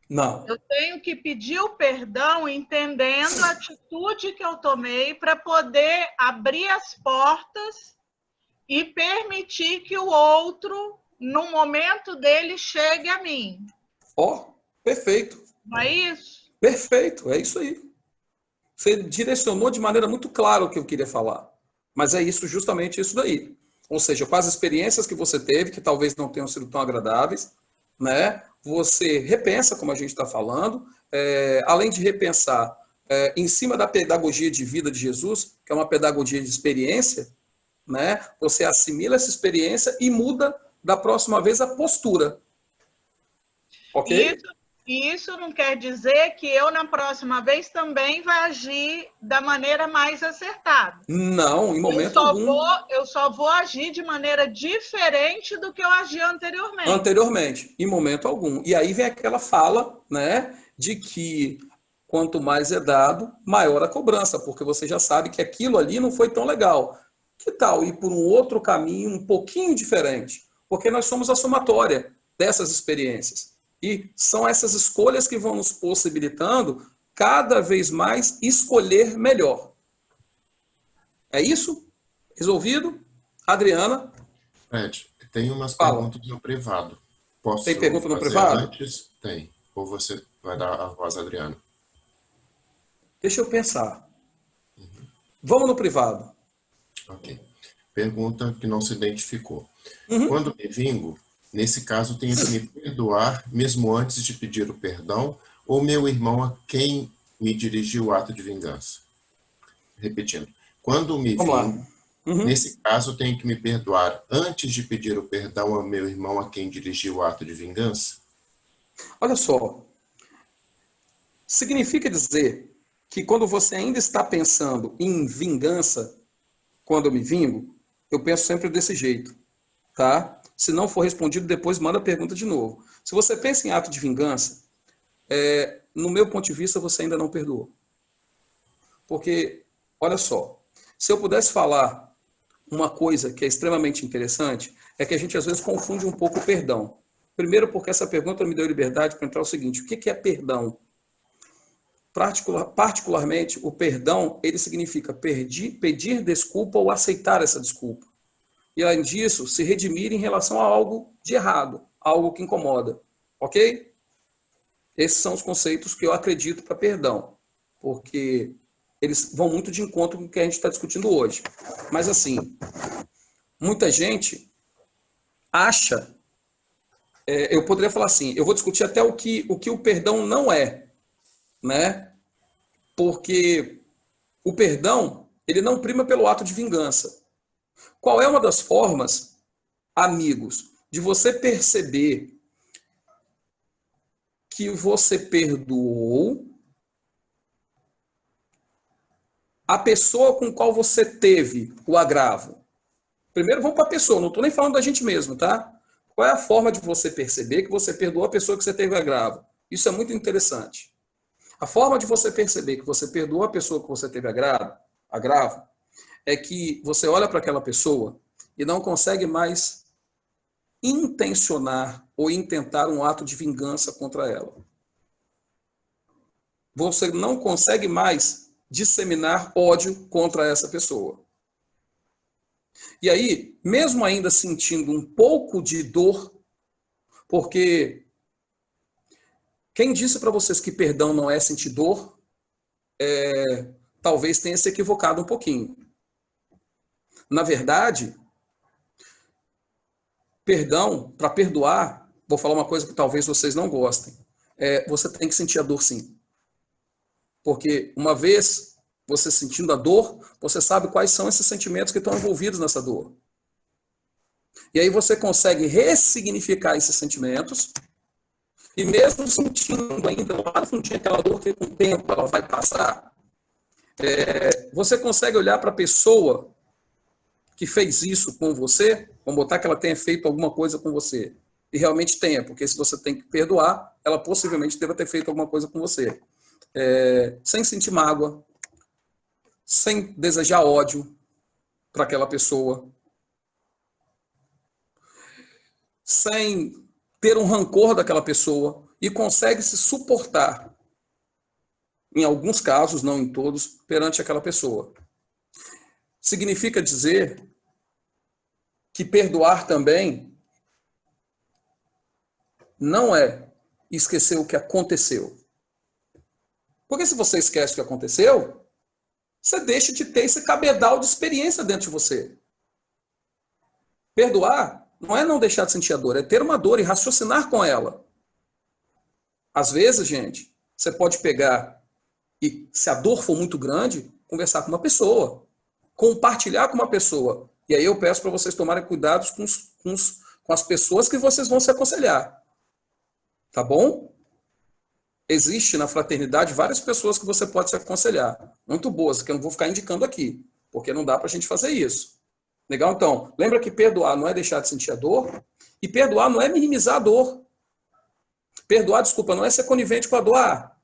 Não. Eu tenho que pedir o perdão entendendo a atitude que eu tomei para poder abrir as portas e permitir que o outro, no momento dele, chegue a mim. Perfeito. Não é isso? Perfeito, é isso aí. Você direcionou de maneira muito clara o que eu queria falar. Mas é isso, justamente isso daí. Ou seja, com as experiências que você teve, que talvez não tenham sido tão agradáveis, né? Você repensa, como a gente está falando, além de repensar em cima da pedagogia de vida de Jesus, que é uma pedagogia de experiência, né? Você assimila essa experiência e muda da próxima vez a postura. Ok? Isso não quer dizer que eu, na próxima vez, também vai agir da maneira mais acertada. Não, em momento algum. Eu só vou agir de maneira diferente do que eu agi anteriormente. Anteriormente, em momento algum. E aí vem aquela fala, né, de que quanto mais é dado, maior a cobrança, porque você já sabe que aquilo ali não foi tão legal. Que tal ir por um outro caminho um pouquinho diferente? Porque nós somos a somatória dessas experiências. E são essas escolhas que vão nos possibilitando cada vez mais escolher melhor. É isso? Resolvido? Adriana? Fred, tem umas perguntas no privado. Posso tem pergunta no fazer privado? Antes? Tem. Ou você vai dar a voz, Adriana? Deixa eu pensar. Vamos no privado. Ok. Pergunta que não se identificou. Quando me vingo, nesse caso, tenho que me perdoar mesmo antes de pedir o perdão, ou meu irmão a quem me dirigiu o ato de vingança? Repetindo. Quando me vingo, nesse caso, tenho que me perdoar antes de pedir o perdão ao meu irmão a quem dirigiu o ato de vingança? Olha só. Significa dizer que quando você ainda está pensando em vingança, quando eu me vingo, eu penso sempre desse jeito, tá? Se não for respondido, depois manda a pergunta de novo. Se você pensa em ato de vingança, no meu ponto de vista, você ainda não perdoou. Porque, olha só, se eu pudesse falar uma coisa que é extremamente interessante, é que a gente às vezes confunde um pouco o perdão. Primeiro, porque essa pergunta me deu liberdade para entrar o seguinte: o que é perdão? Particularmente, o perdão, ele significa pedir desculpa ou aceitar essa desculpa. E, além disso, se redimir em relação a algo de errado, algo que incomoda. Ok? Esses são os conceitos que eu acredito para perdão, porque eles vão muito de encontro com o que a gente está discutindo hoje. Mas, assim, muita gente acha... eu poderia falar assim, eu vou discutir até o que o perdão não é, né? Porque o perdão, ele não prima pelo ato de vingança. Qual é uma das formas, amigos, de você perceber que você perdoou a pessoa com qual você teve o agravo? Primeiro vamos para a pessoa, não estou nem falando da gente mesmo, tá? Qual é a forma de você perceber que você perdoou a pessoa que você teve agravo? Isso é muito interessante. A forma de você perceber que você perdoou a pessoa que você teve agravo é que você olha para aquela pessoa e não consegue mais intencionar ou intentar um ato de vingança contra ela. Você não consegue mais disseminar ódio contra essa pessoa. E aí, mesmo ainda sentindo um pouco de dor, porque quem disse para vocês que perdão não é sentir dor, talvez tenha se equivocado um pouquinho. Na verdade, perdão, para perdoar, vou falar uma coisa que talvez vocês não gostem, você tem que sentir a dor sim. Porque uma vez você sentindo a dor, você sabe quais são esses sentimentos que estão envolvidos nessa dor. E aí você consegue ressignificar esses sentimentos, e mesmo sentindo ainda lá no fundinho aquela dor que com o tempo ela vai passar, você consegue olhar para a pessoa que fez isso com você, vamos botar que ela tenha feito alguma coisa com você, e realmente tenha, porque se você tem que perdoar, ela possivelmente deva ter feito alguma coisa com você. Sem sentir mágoa, sem desejar ódio para aquela pessoa, sem ter um rancor daquela pessoa, e consegue se suportar, em alguns casos, não em todos, perante aquela pessoa. Significa dizer que perdoar também não é esquecer o que aconteceu. Porque se você esquece o que aconteceu, você deixa de ter esse cabedal de experiência dentro de você. Perdoar não é não deixar de sentir a dor, é ter uma dor e raciocinar com ela. Às vezes, gente, você pode pegar e, se a dor for muito grande, conversar com uma pessoa, compartilhar com uma pessoa. E aí eu peço para vocês tomarem cuidado com as pessoas que vocês vão se aconselhar. Tá bom? Existe na fraternidade várias pessoas que você pode se aconselhar. Muito boas, que eu não vou ficar indicando aqui, porque não dá para a gente fazer isso. Legal? Então, lembra que perdoar não é deixar de sentir a dor, e perdoar não é minimizar a dor. Perdoar, desculpa, não é ser conivente com a dor. Ah,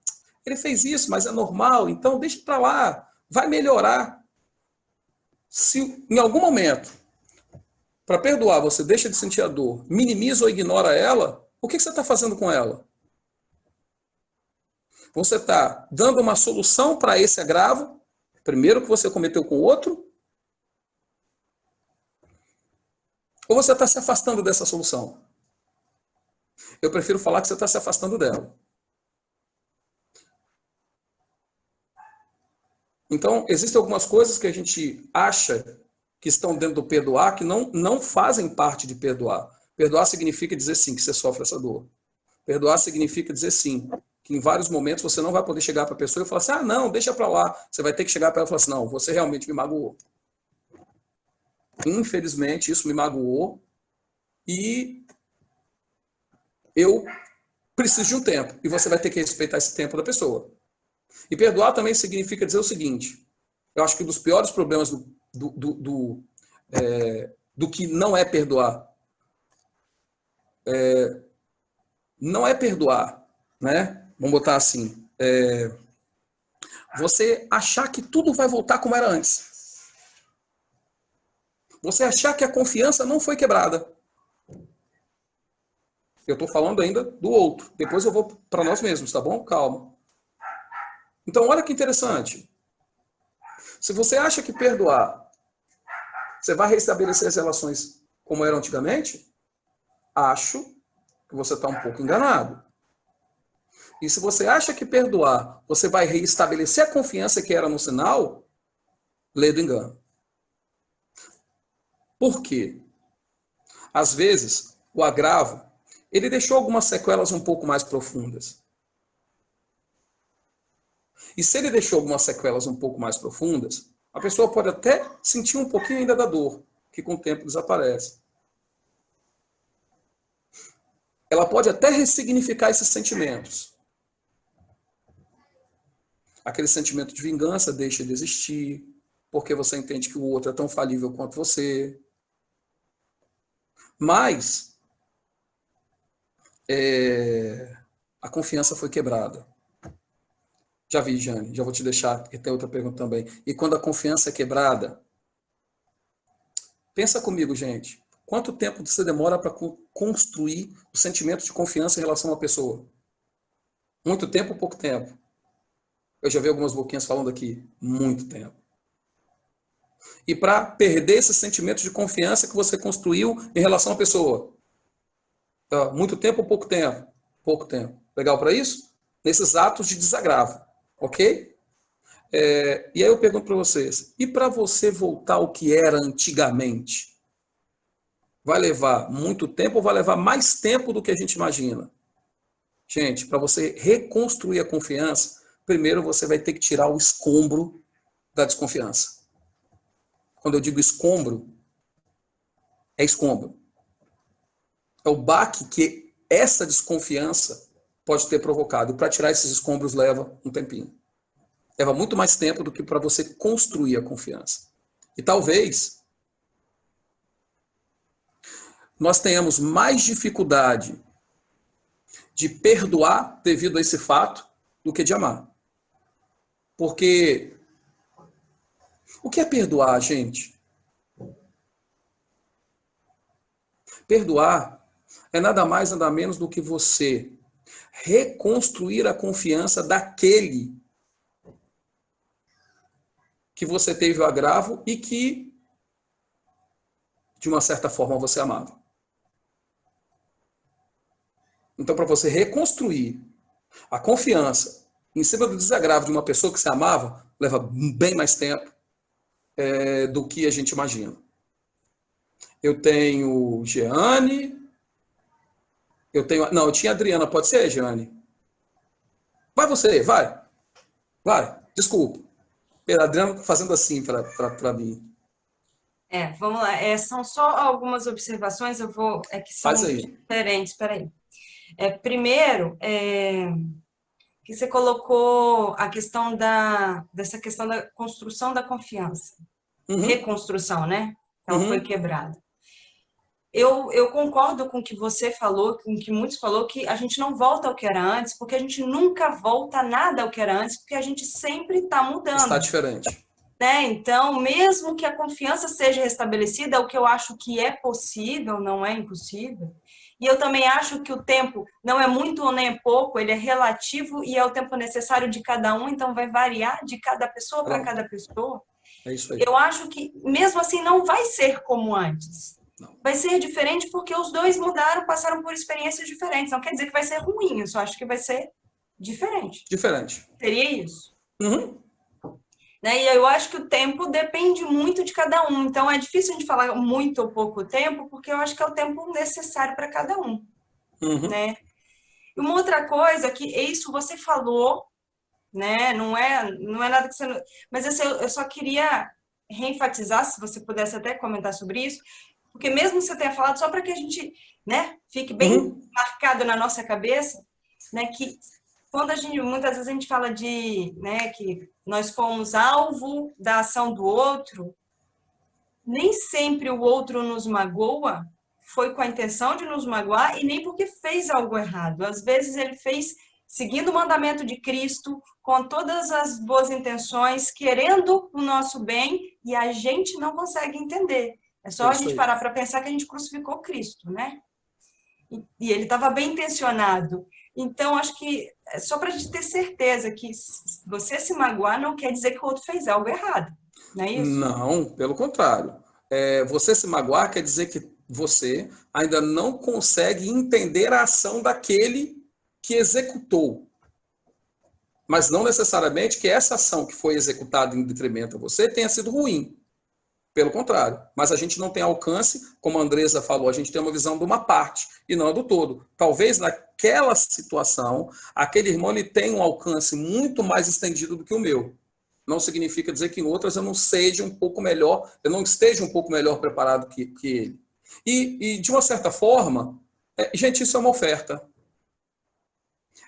ele fez isso, mas é normal, então deixa para lá, vai melhorar. Se em algum momento, para perdoar, você deixa de sentir a dor, minimiza ou ignora ela, o que você está fazendo com ela? Você está dando uma solução para esse agravo, primeiro que você cometeu com o outro, ou você está se afastando dessa solução? Eu prefiro falar que você está se afastando dela. Então, existem algumas coisas que a gente acha que estão dentro do perdoar que não fazem parte de perdoar. Perdoar significa dizer sim, que você sofre essa dor. Perdoar significa dizer sim, que em vários momentos você não vai poder chegar para a pessoa e falar assim, ah, não, deixa para lá. Você vai ter que chegar para ela e falar assim, não, você realmente me magoou. Infelizmente, isso me magoou e eu preciso de um tempo. E você vai ter que respeitar esse tempo da pessoa. E perdoar também significa dizer o seguinte, eu acho que um dos piores problemas do que não é perdoar, não é perdoar, né? Vamos botar assim, você achar que tudo vai voltar como era antes. Você achar que a confiança não foi quebrada. Eu estou falando ainda do outro. Depois eu vou para nós mesmos, tá bom? Calma. Então, olha que interessante. Se você acha que perdoar, você vai restabelecer as relações como eram antigamente, acho que você está um pouco enganado. E se você acha que perdoar, você vai restabelecer a confiança que era no sinal, lê do engano. Por quê? Às vezes, o agravo, ele deixou algumas sequelas um pouco mais profundas. E se ele deixou algumas sequelas um pouco mais profundas, a pessoa pode até sentir um pouquinho ainda da dor, que com o tempo desaparece. Ela pode até ressignificar esses sentimentos. Aquele sentimento de vingança deixa de existir, porque você entende que o outro é tão falível quanto você. Mas a confiança foi quebrada. Já vi, Jane, já vou te deixar, e tem outra pergunta também. E quando a confiança é quebrada, pensa comigo, gente, quanto tempo você demora para construir o sentimento de confiança em relação a uma pessoa? Muito tempo ou pouco tempo? Eu já vi algumas boquinhas falando aqui, muito tempo. E para perder esse sentimento de confiança que você construiu em relação à pessoa? Muito tempo ou pouco tempo? Pouco tempo. Legal para isso? Nesses atos de desagravo. Ok? E aí eu pergunto para vocês, e para você voltar ao que era antigamente? Vai levar muito tempo ou vai levar mais tempo do que a gente imagina? Gente, para você reconstruir a confiança, primeiro você vai ter que tirar o escombro da desconfiança. Quando eu digo escombro, é escombro. É o baque que essa desconfiança pode ter provocado. E para tirar esses escombros leva um tempinho. Leva muito mais tempo do que para você construir a confiança. E talvez nós tenhamos mais dificuldade de perdoar devido a esse fato do que de amar. Porque o que é perdoar, gente? Perdoar é nada mais, nada menos do que você reconstruir a confiança daquele que você teve o agravo e que, de uma certa forma, você amava. Então, para você reconstruir a confiança em cima do desagravo de uma pessoa que você amava, leva bem mais tempo do que a gente imagina. Eu tenho Jeane. Não, eu tinha a Adriana. Pode ser, Jeane? Vai você, vai. Vai, desculpa. A Adriana está fazendo assim para mim. Vamos lá. São só algumas observações, que são diferentes. Peraí. Primeiro, que você colocou a questão dessa questão da construção da confiança. Uhum. Reconstrução, né? Então, foi quebrada. Eu concordo com o que você falou, com o que muitos falou, que a gente não volta ao que era antes, porque a gente nunca volta nada ao que era antes, porque a gente sempre está mudando. Está diferente. Né? Então, mesmo que a confiança seja restabelecida, o que eu acho que é possível, não é impossível. E eu também acho que o tempo não é muito ou nem é pouco, ele é relativo e é o tempo necessário de cada um, então vai variar de cada pessoa para cada pessoa. É isso aí. Eu acho que, mesmo assim, não vai ser como antes. Não. Vai ser diferente porque os dois mudaram, passaram por experiências diferentes. Não quer dizer que vai ser ruim, eu só acho que vai ser diferente. Diferente. Seria isso. Uhum. Né? E eu acho que o tempo depende muito de cada um. Então, é difícil a gente falar muito ou pouco tempo, porque eu acho que é o tempo necessário para cada um. Uhum. Né? E uma outra coisa que isso você falou, né? Não é nada que você... Mas assim, eu só queria reenfatizar, se você pudesse até comentar sobre isso, porque mesmo que você tenha falado, só para que a gente, né, fique bem marcado na nossa cabeça, né, que quando muitas vezes a gente fala de, né, que nós fomos alvo da ação do outro, nem sempre o outro nos magoa, foi com a intenção de nos magoar e nem porque fez algo errado. Às vezes ele fez seguindo o mandamento de Cristo, com todas as boas intenções, querendo o nosso bem, e a gente não consegue entender. É só a gente parar para pensar que a gente crucificou Cristo, né? E ele estava bem intencionado. Então, acho que é só para a gente ter certeza que você se magoar não quer dizer que o outro fez algo errado, não é isso? Não, pelo contrário. Você se magoar quer dizer que você ainda não consegue entender a ação daquele que executou. Mas não necessariamente que essa ação que foi executada em detrimento a você tenha sido ruim. Pelo contrário, mas a gente não tem alcance, como a Andresa falou, a gente tem uma visão de uma parte e não do todo. Talvez naquela situação, aquele irmão ele tem um alcance muito mais estendido do que o meu. Não significa dizer que em outras eu não esteja um pouco melhor preparado que ele. E de uma certa forma, gente, isso é uma oferta.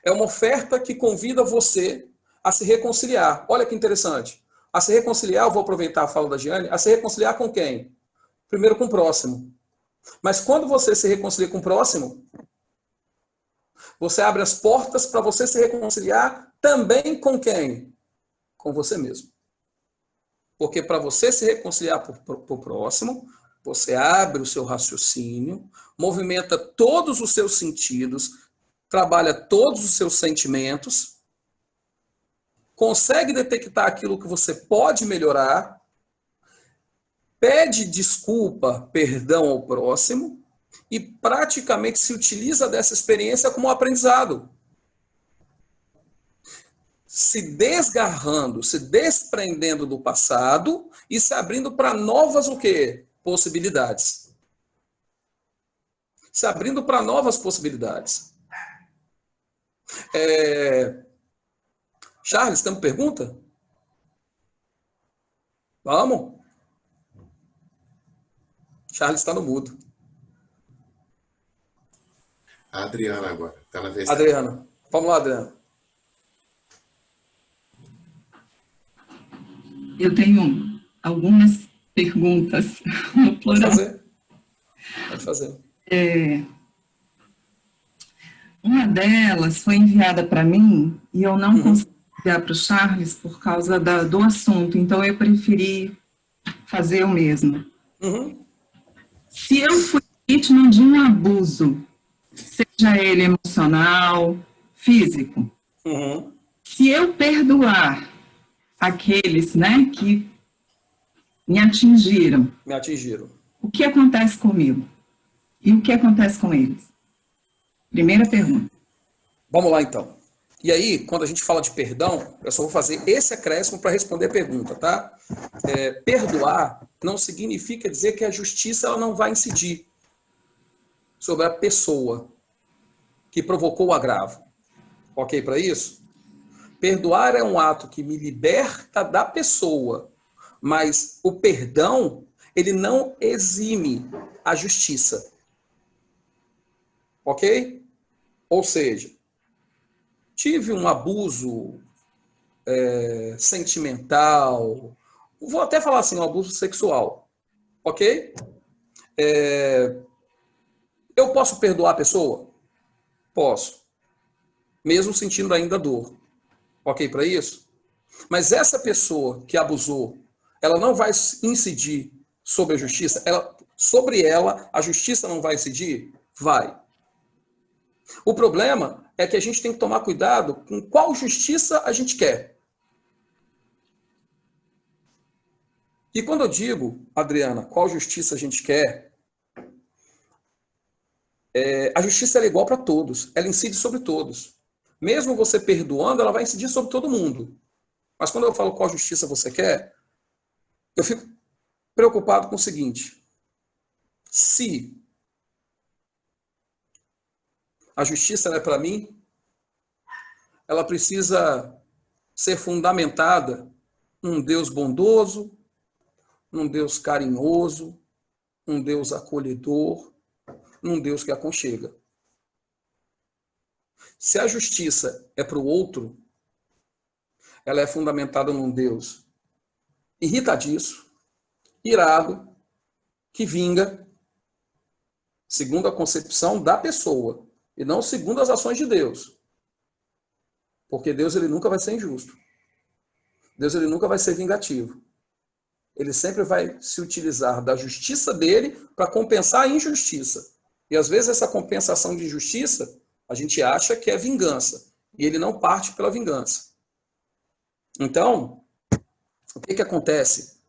É uma oferta que convida você a se reconciliar. Olha que interessante. A se reconciliar, eu vou aproveitar a fala da Giane, a se reconciliar com quem? Primeiro com o próximo. Mas quando você se reconcilia com o próximo, você abre as portas para você se reconciliar também com quem? Com você mesmo. Porque para você se reconciliar com o próximo, você abre o seu raciocínio, movimenta todos os seus sentidos, trabalha todos os seus sentimentos, consegue detectar aquilo que você pode melhorar, pede desculpa, perdão ao próximo e praticamente se utiliza dessa experiência como um aprendizado. Se desgarrando, se desprendendo do passado e se abrindo para novas o quê? Possibilidades. Se abrindo para novas possibilidades. Charles, tem uma pergunta? Vamos? Charles está no mudo. A Adriana agora. Tá na vez. Adriana. Vamos lá, Adriana. Eu tenho algumas perguntas. Pode fazer. Pode fazer. Uma delas foi enviada para mim e eu não consegui enviar para o Charles por causa do assunto, então eu preferi fazer o mesmo. Se eu fui vítima de um abuso, seja ele emocional, físico, se eu perdoar aqueles, né, que me atingiram, o que acontece comigo? E o que acontece com eles? Primeira pergunta. Vamos lá, então. E aí, quando a gente fala de perdão, eu só vou fazer esse acréscimo para responder a pergunta, tá? Perdoar não significa dizer que a justiça ela não vai incidir sobre a pessoa que provocou o agravo. Ok para isso? Perdoar é um ato que me liberta da pessoa, mas o perdão, ele não exime a justiça. Ok? Ou seja, tive um abuso sentimental, vou até falar assim, um abuso sexual. Ok? Eu posso perdoar a pessoa? Posso. Mesmo sentindo ainda dor. Ok para isso? Mas essa pessoa que abusou, ela não vai incidir sobre a justiça? Sobre ela, a justiça não vai incidir? Vai. O problema é que a gente tem que tomar cuidado com qual justiça a gente quer. E quando eu digo, Adriana, qual justiça a gente quer, a justiça é igual para todos, ela incide sobre todos. Mesmo você perdoando, ela vai incidir sobre todo mundo. Mas quando eu falo qual justiça você quer, eu fico preocupado com o seguinte: se a justiça é para mim, ela precisa ser fundamentada num Deus bondoso, num Deus carinhoso, num Deus acolhedor, num Deus que aconchega. Se a justiça é para o outro, ela é fundamentada num Deus irritadiço, irado, que vinga, segundo a concepção da pessoa, e não segundo as ações de Deus. Porque Deus ele nunca vai ser injusto. Deus ele nunca vai ser vingativo. Ele sempre vai se utilizar da justiça dele para compensar a injustiça. E às vezes essa compensação de injustiça, a gente acha que é vingança. E ele não parte pela vingança. Então, o que acontece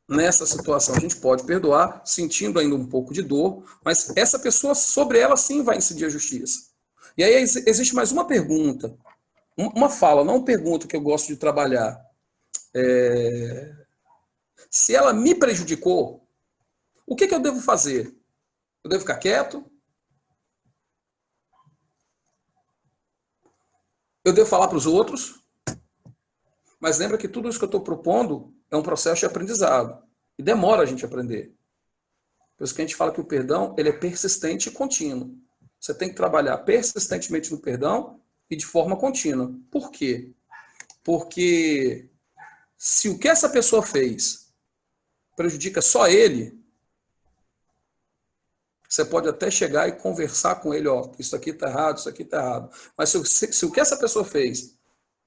nessa situação? A gente pode perdoar, sentindo ainda um pouco de dor, mas essa pessoa, sobre ela sim vai incidir a justiça. E aí existe mais uma pergunta, uma fala, não uma pergunta que eu gosto de trabalhar. Se ela me prejudicou, o que eu devo fazer? Eu devo ficar quieto? Eu devo falar para os outros? Mas lembra que tudo isso que eu estou propondo é um processo de aprendizado. E demora a gente aprender. Por isso que a gente fala que o perdão ele é persistente e contínuo. Você tem que trabalhar persistentemente no perdão e de forma contínua. Por quê? Porque se o que essa pessoa fez prejudica só ele, Você pode até chegar e conversar com ele, ó, isso aqui está errado, isso aqui está errado. Mas se o que essa pessoa fez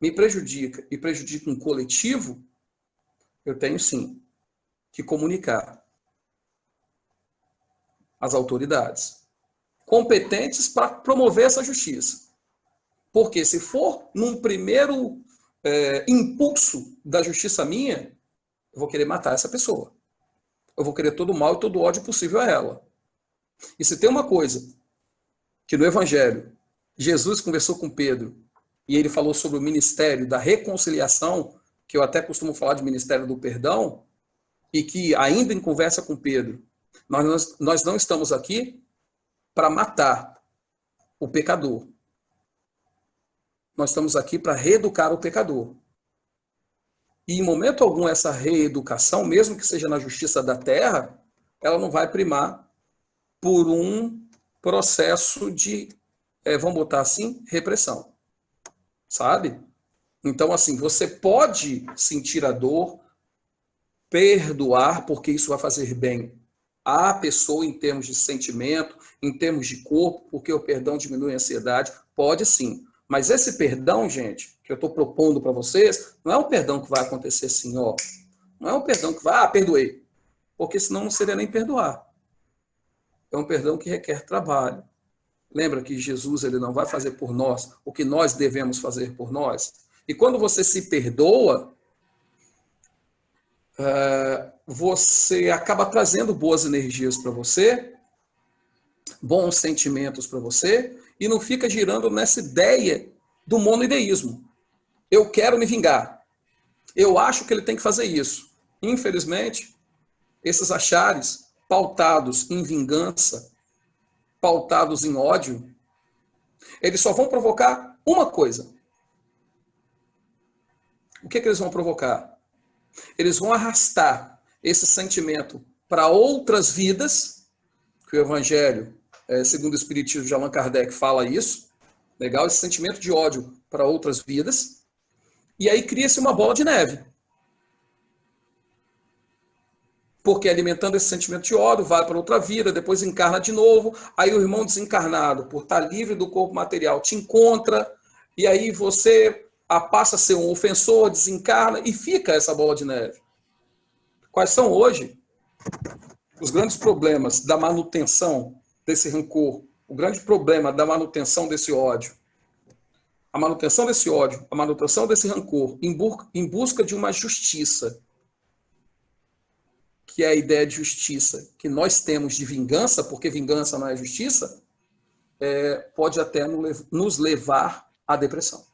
me prejudica e prejudica um coletivo, eu tenho sim que comunicar às autoridades competentes para promover essa justiça. Porque se for num primeiro impulso da justiça minha, eu vou querer matar essa pessoa. Eu vou querer todo o mal e todo o ódio possível a ela. E se tem uma coisa que no Evangelho Jesus conversou com Pedro e ele falou sobre o ministério da reconciliação, que eu até costumo falar de ministério do perdão, e que ainda em conversa com Pedro, nós não estamos aqui para matar o pecador. Nós estamos aqui para reeducar o pecador. E em momento algum essa reeducação, mesmo que seja na justiça da terra, ela não vai primar por um processo de, vamos botar assim, repressão. Sabe? Então, assim, você pode sentir a dor, perdoar, porque isso vai fazer bem à pessoa em termos de sentimento, em termos de corpo, porque o perdão diminui a ansiedade. Pode sim. Mas esse perdão, gente, que eu estou propondo para vocês, não é um perdão que vai acontecer assim, ó. Não é um perdão que vai, perdoei. Porque senão não seria nem perdoar. É um perdão que requer trabalho. Lembra que Jesus ele não vai fazer por nós o que nós devemos fazer por nós? E quando você se perdoa, você acaba trazendo boas energias para você, bons sentimentos para você, e não fica girando nessa ideia do monoideísmo. Eu quero me vingar. Eu acho que ele tem que fazer isso. Infelizmente, esses achares pautados em vingança, pautados em ódio, eles só vão provocar uma coisa. O que eles vão provocar? Eles vão arrastar esse sentimento para outras vidas, que o Evangelho, segundo o Espiritismo de Allan Kardec, fala isso, legal? Esse sentimento de ódio para outras vidas, e aí cria-se uma bola de neve. Porque alimentando esse sentimento de ódio, vai para outra vida, depois encarna de novo, aí o irmão desencarnado, por estar livre do corpo material, te encontra, e aí você passa a ser um ofensor, desencarna, e fica essa bola de neve. Quais são hoje os grandes problemas da manutenção desse rancor, o grande problema da manutenção desse ódio? A manutenção desse ódio, a manutenção desse rancor, em busca de uma justiça, que é a ideia de justiça que nós temos de vingança, porque vingança não é justiça, pode até nos levar à depressão.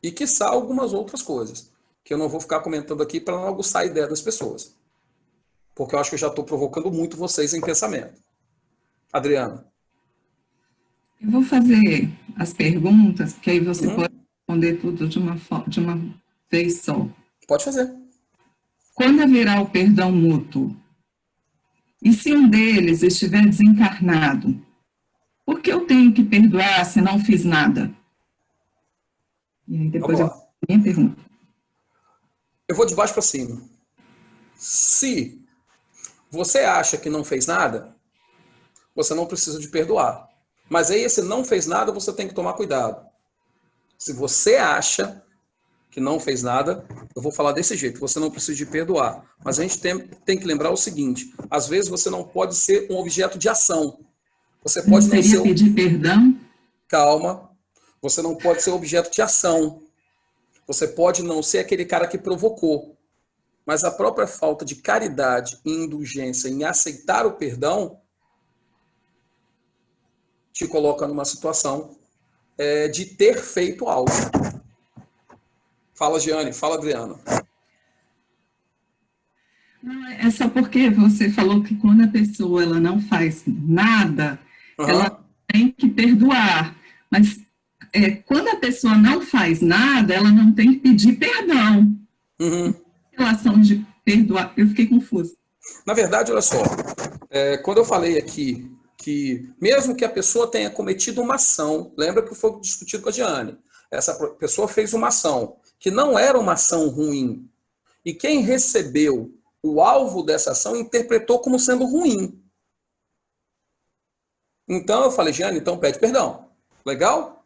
E quiçá algumas outras coisas, que eu não vou ficar comentando aqui para não aguçar a ideia das pessoas. Porque eu acho que eu já estou provocando muito vocês em pensamento. Adriana. Eu vou fazer as perguntas, porque aí você pode responder tudo de uma vez só. Pode fazer. Quando haverá o perdão mútuo? E se um deles estiver desencarnado, por que eu tenho que perdoar se não fiz nada? E aí depois minha pergunta. Eu vou de baixo para cima. Se você acha que não fez nada, você não precisa de perdoar. Mas aí, se não fez nada, você tem que tomar cuidado. Se você acha que não fez nada, eu vou falar desse jeito, você não precisa de perdoar. Mas a gente tem que lembrar o seguinte, às vezes você não pode ser um objeto de ação. Você pode não ser pedir perdão? Calma. Você não pode ser objeto de ação. Você pode não ser aquele cara que provocou. Mas a própria falta de caridade e indulgência em aceitar o perdão te coloca numa situação de ter feito algo. Fala, Giane. Fala, Adriana. É só porque você falou que quando a pessoa ela não faz nada, ela tem que perdoar. Mas quando a pessoa não faz nada, ela não tem que pedir perdão. Em relação de perdoar, eu fiquei confusa. Na verdade, olha só, quando eu falei aqui que mesmo que a pessoa tenha cometido uma ação, lembra que foi discutido com a Giane, essa pessoa fez uma ação que não era uma ação ruim, e quem recebeu o alvo dessa ação interpretou como sendo ruim. Então eu falei, Jeane, então pede perdão. Legal?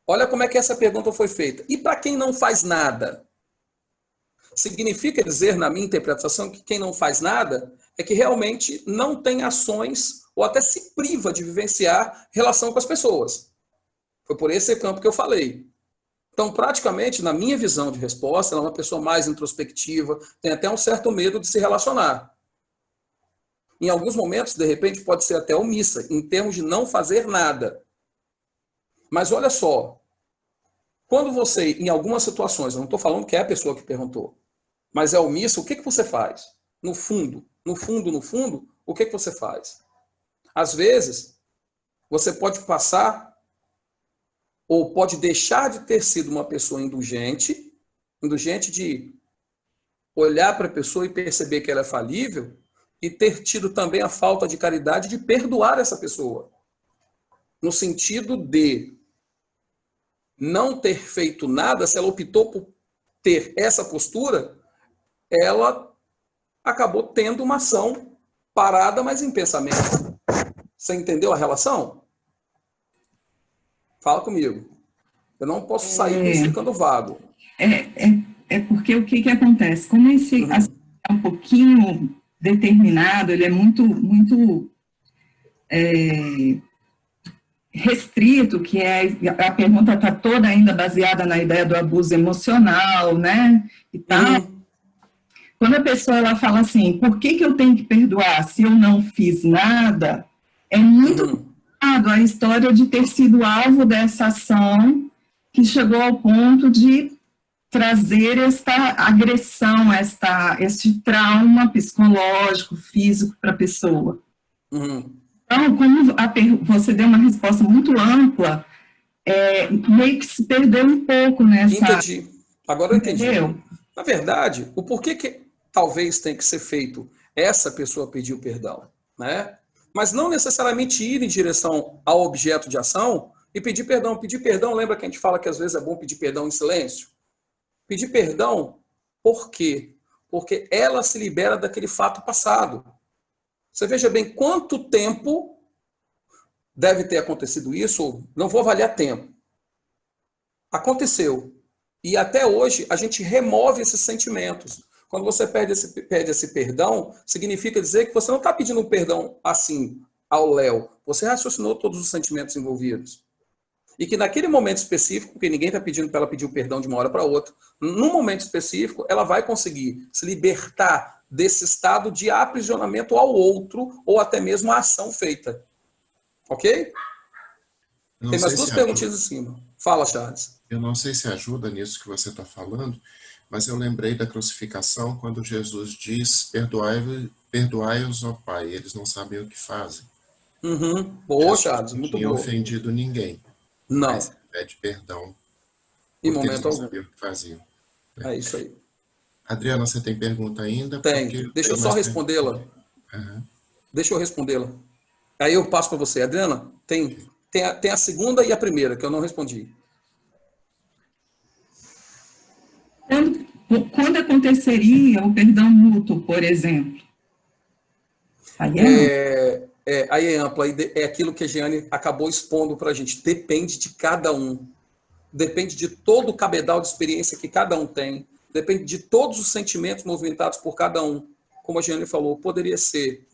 Olha como é que essa pergunta foi feita. E para quem não faz nada? Significa dizer, na minha interpretação, que quem não faz nada é que realmente não tem ações ou até se priva de vivenciar relação com as pessoas. Foi por esse campo que eu falei. Então, praticamente, na minha visão de resposta, ela é uma pessoa mais introspectiva, tem até um certo medo de se relacionar. Em alguns momentos, de repente, pode ser até omissa, em termos de não fazer nada. Mas olha só, quando você, em algumas situações, eu não estou falando que é a pessoa que perguntou, mas é omissa, o que você faz? No fundo, o que você faz? Às vezes, você pode passar ou pode deixar de ter sido uma pessoa indulgente de olhar para a pessoa e perceber que ela é falível, e ter tido também a falta de caridade de perdoar essa pessoa. No sentido de não ter feito nada, se ela optou por ter essa postura, ela acabou tendo uma ação parada, mas em pensamento. Você entendeu a relação? Fala comigo. Eu não posso sair ficando vago. É porque o que acontece? Como esse é um pouquinho determinado, ele é muito restrito, que a pergunta está toda ainda baseada na ideia do abuso emocional, né? E tal. Quando a pessoa ela fala assim, por que eu tenho que perdoar se eu não fiz nada? É muito a história de ter sido alvo dessa ação que chegou ao ponto de trazer esta agressão, este trauma psicológico, físico para a pessoa. Então, como você deu uma resposta muito ampla, meio que se perdeu um pouco nessa... Entendi. Agora eu entendi. Na verdade, o porquê que talvez tenha que ser feito essa pessoa pedir o perdão, né? Mas não necessariamente ir em direção ao objeto de ação e pedir perdão. Pedir perdão, lembra que a gente fala que às vezes é bom pedir perdão em silêncio? Pedir perdão, por quê? Porque ela se libera daquele fato passado. Você veja bem quanto tempo deve ter acontecido isso, não vou avaliar tempo. Aconteceu. E até hoje a gente remove esses sentimentos. Quando você pede esse perdão, significa dizer que você não está pedindo um perdão assim, ao léu. Você raciocinou todos os sentimentos envolvidos. E que naquele momento específico, porque ninguém está pedindo para ela pedir o perdão de uma hora para outra, num momento específico, ela vai conseguir se libertar desse estado de aprisionamento ao outro, ou até mesmo à ação feita. Ok? Tem mais duas perguntinhas em cima. Fala, Charles. Eu não sei se ajuda nisso que você está falando, mas eu lembrei da crucificação, quando Jesus diz, perdoai-os, ó Pai, eles não sabem o que fazem. Boa, Charles, muito boa. Não tinha ofendido ninguém. Não. Mas pede perdão. Em momento algum. Sabiam o que faziam. É isso aí. Adriana, você tem pergunta ainda? Tem. Deixa eu só respondê-la. Deixa eu respondê-la. Aí eu passo para você. Adriana, tem a segunda e a primeira, que eu não respondi. Quando aconteceria o perdão mútuo, por exemplo? Aí é amplo, é aquilo que a Jeane acabou expondo para a gente. Depende de cada um. Depende de todo o cabedal de experiência que cada um tem. Depende de todos os sentimentos movimentados por cada um. Como a Jeane falou, poderia ser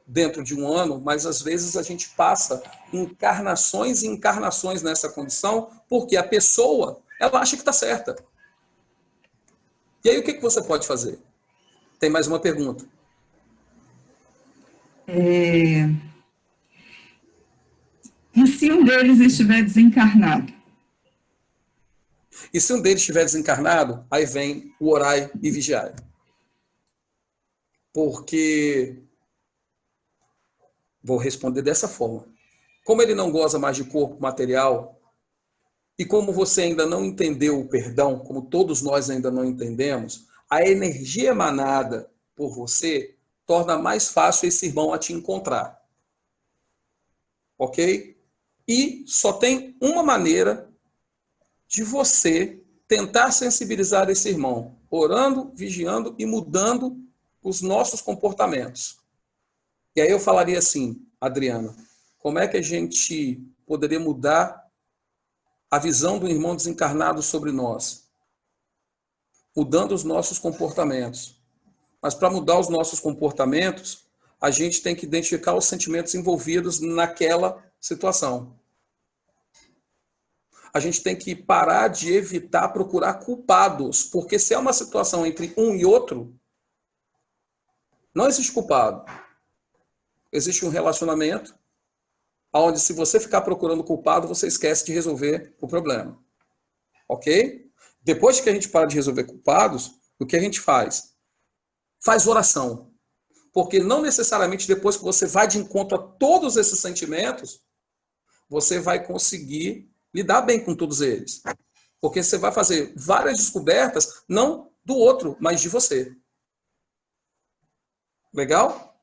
dentro de um ano, mas às vezes a gente passa encarnações e encarnações nessa condição, porque a pessoa, ela acha que está certa. E aí o que você pode fazer? Tem mais uma pergunta. E se um deles estiver desencarnado? E se um deles estiver desencarnado, aí vem o orai e vigiai. Porque, vou responder dessa forma, como ele não goza mais de corpo material, e como você ainda não entendeu o perdão, como todos nós ainda não entendemos, a energia emanada por você torna mais fácil esse irmão a te encontrar. Ok? E só tem uma maneira de você tentar sensibilizar esse irmão, orando, vigiando e mudando os nossos comportamentos. E aí eu falaria assim, Adriana, como é que a gente poderia mudar a visão do irmão desencarnado sobre nós? Mudando os nossos comportamentos. Mas para mudar os nossos comportamentos, a gente tem que identificar os sentimentos envolvidos naquela situação. A gente tem que parar de evitar procurar culpados, porque se é uma situação entre um e outro, não existe culpado. Existe um relacionamento onde, se você ficar procurando culpado, você esquece de resolver o problema. Ok? Depois que a gente para de resolver culpados, o que a gente faz? Faz oração. Porque não necessariamente depois que você vai de encontro a todos esses sentimentos, você vai conseguir lidar bem com todos eles. Porque você vai fazer várias descobertas, não do outro, mas de você. Legal?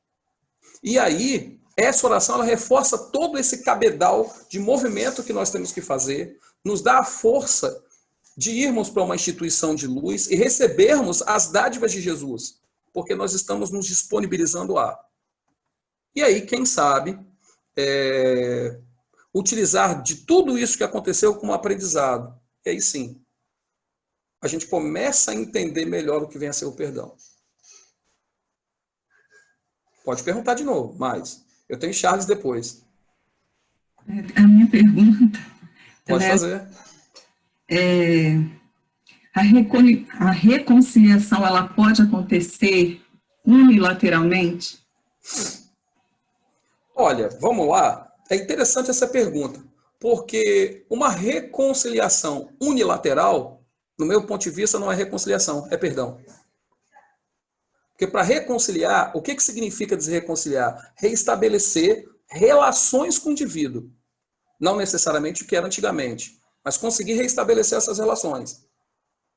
E aí, essa oração, ela reforça todo esse cabedal de movimento que nós temos que fazer, nos dá a força de irmos para uma instituição de luz e recebermos as dádivas de Jesus, porque nós estamos nos disponibilizando a. E aí, quem sabe, utilizar de tudo isso que aconteceu como aprendizado. E aí sim, a gente começa a entender melhor o que vem a ser o perdão. Pode perguntar de novo, mas eu tenho Charles depois. A minha pergunta... Pode fazer. A reconciliação, ela pode acontecer unilateralmente? Olha, vamos lá. É interessante essa pergunta, porque uma reconciliação unilateral, no meu ponto de vista, não é reconciliação, é perdão. Porque para reconciliar, o que significa desreconciliar? Reestabelecer relações com o indivíduo. Não necessariamente o que era antigamente, mas conseguir reestabelecer essas relações.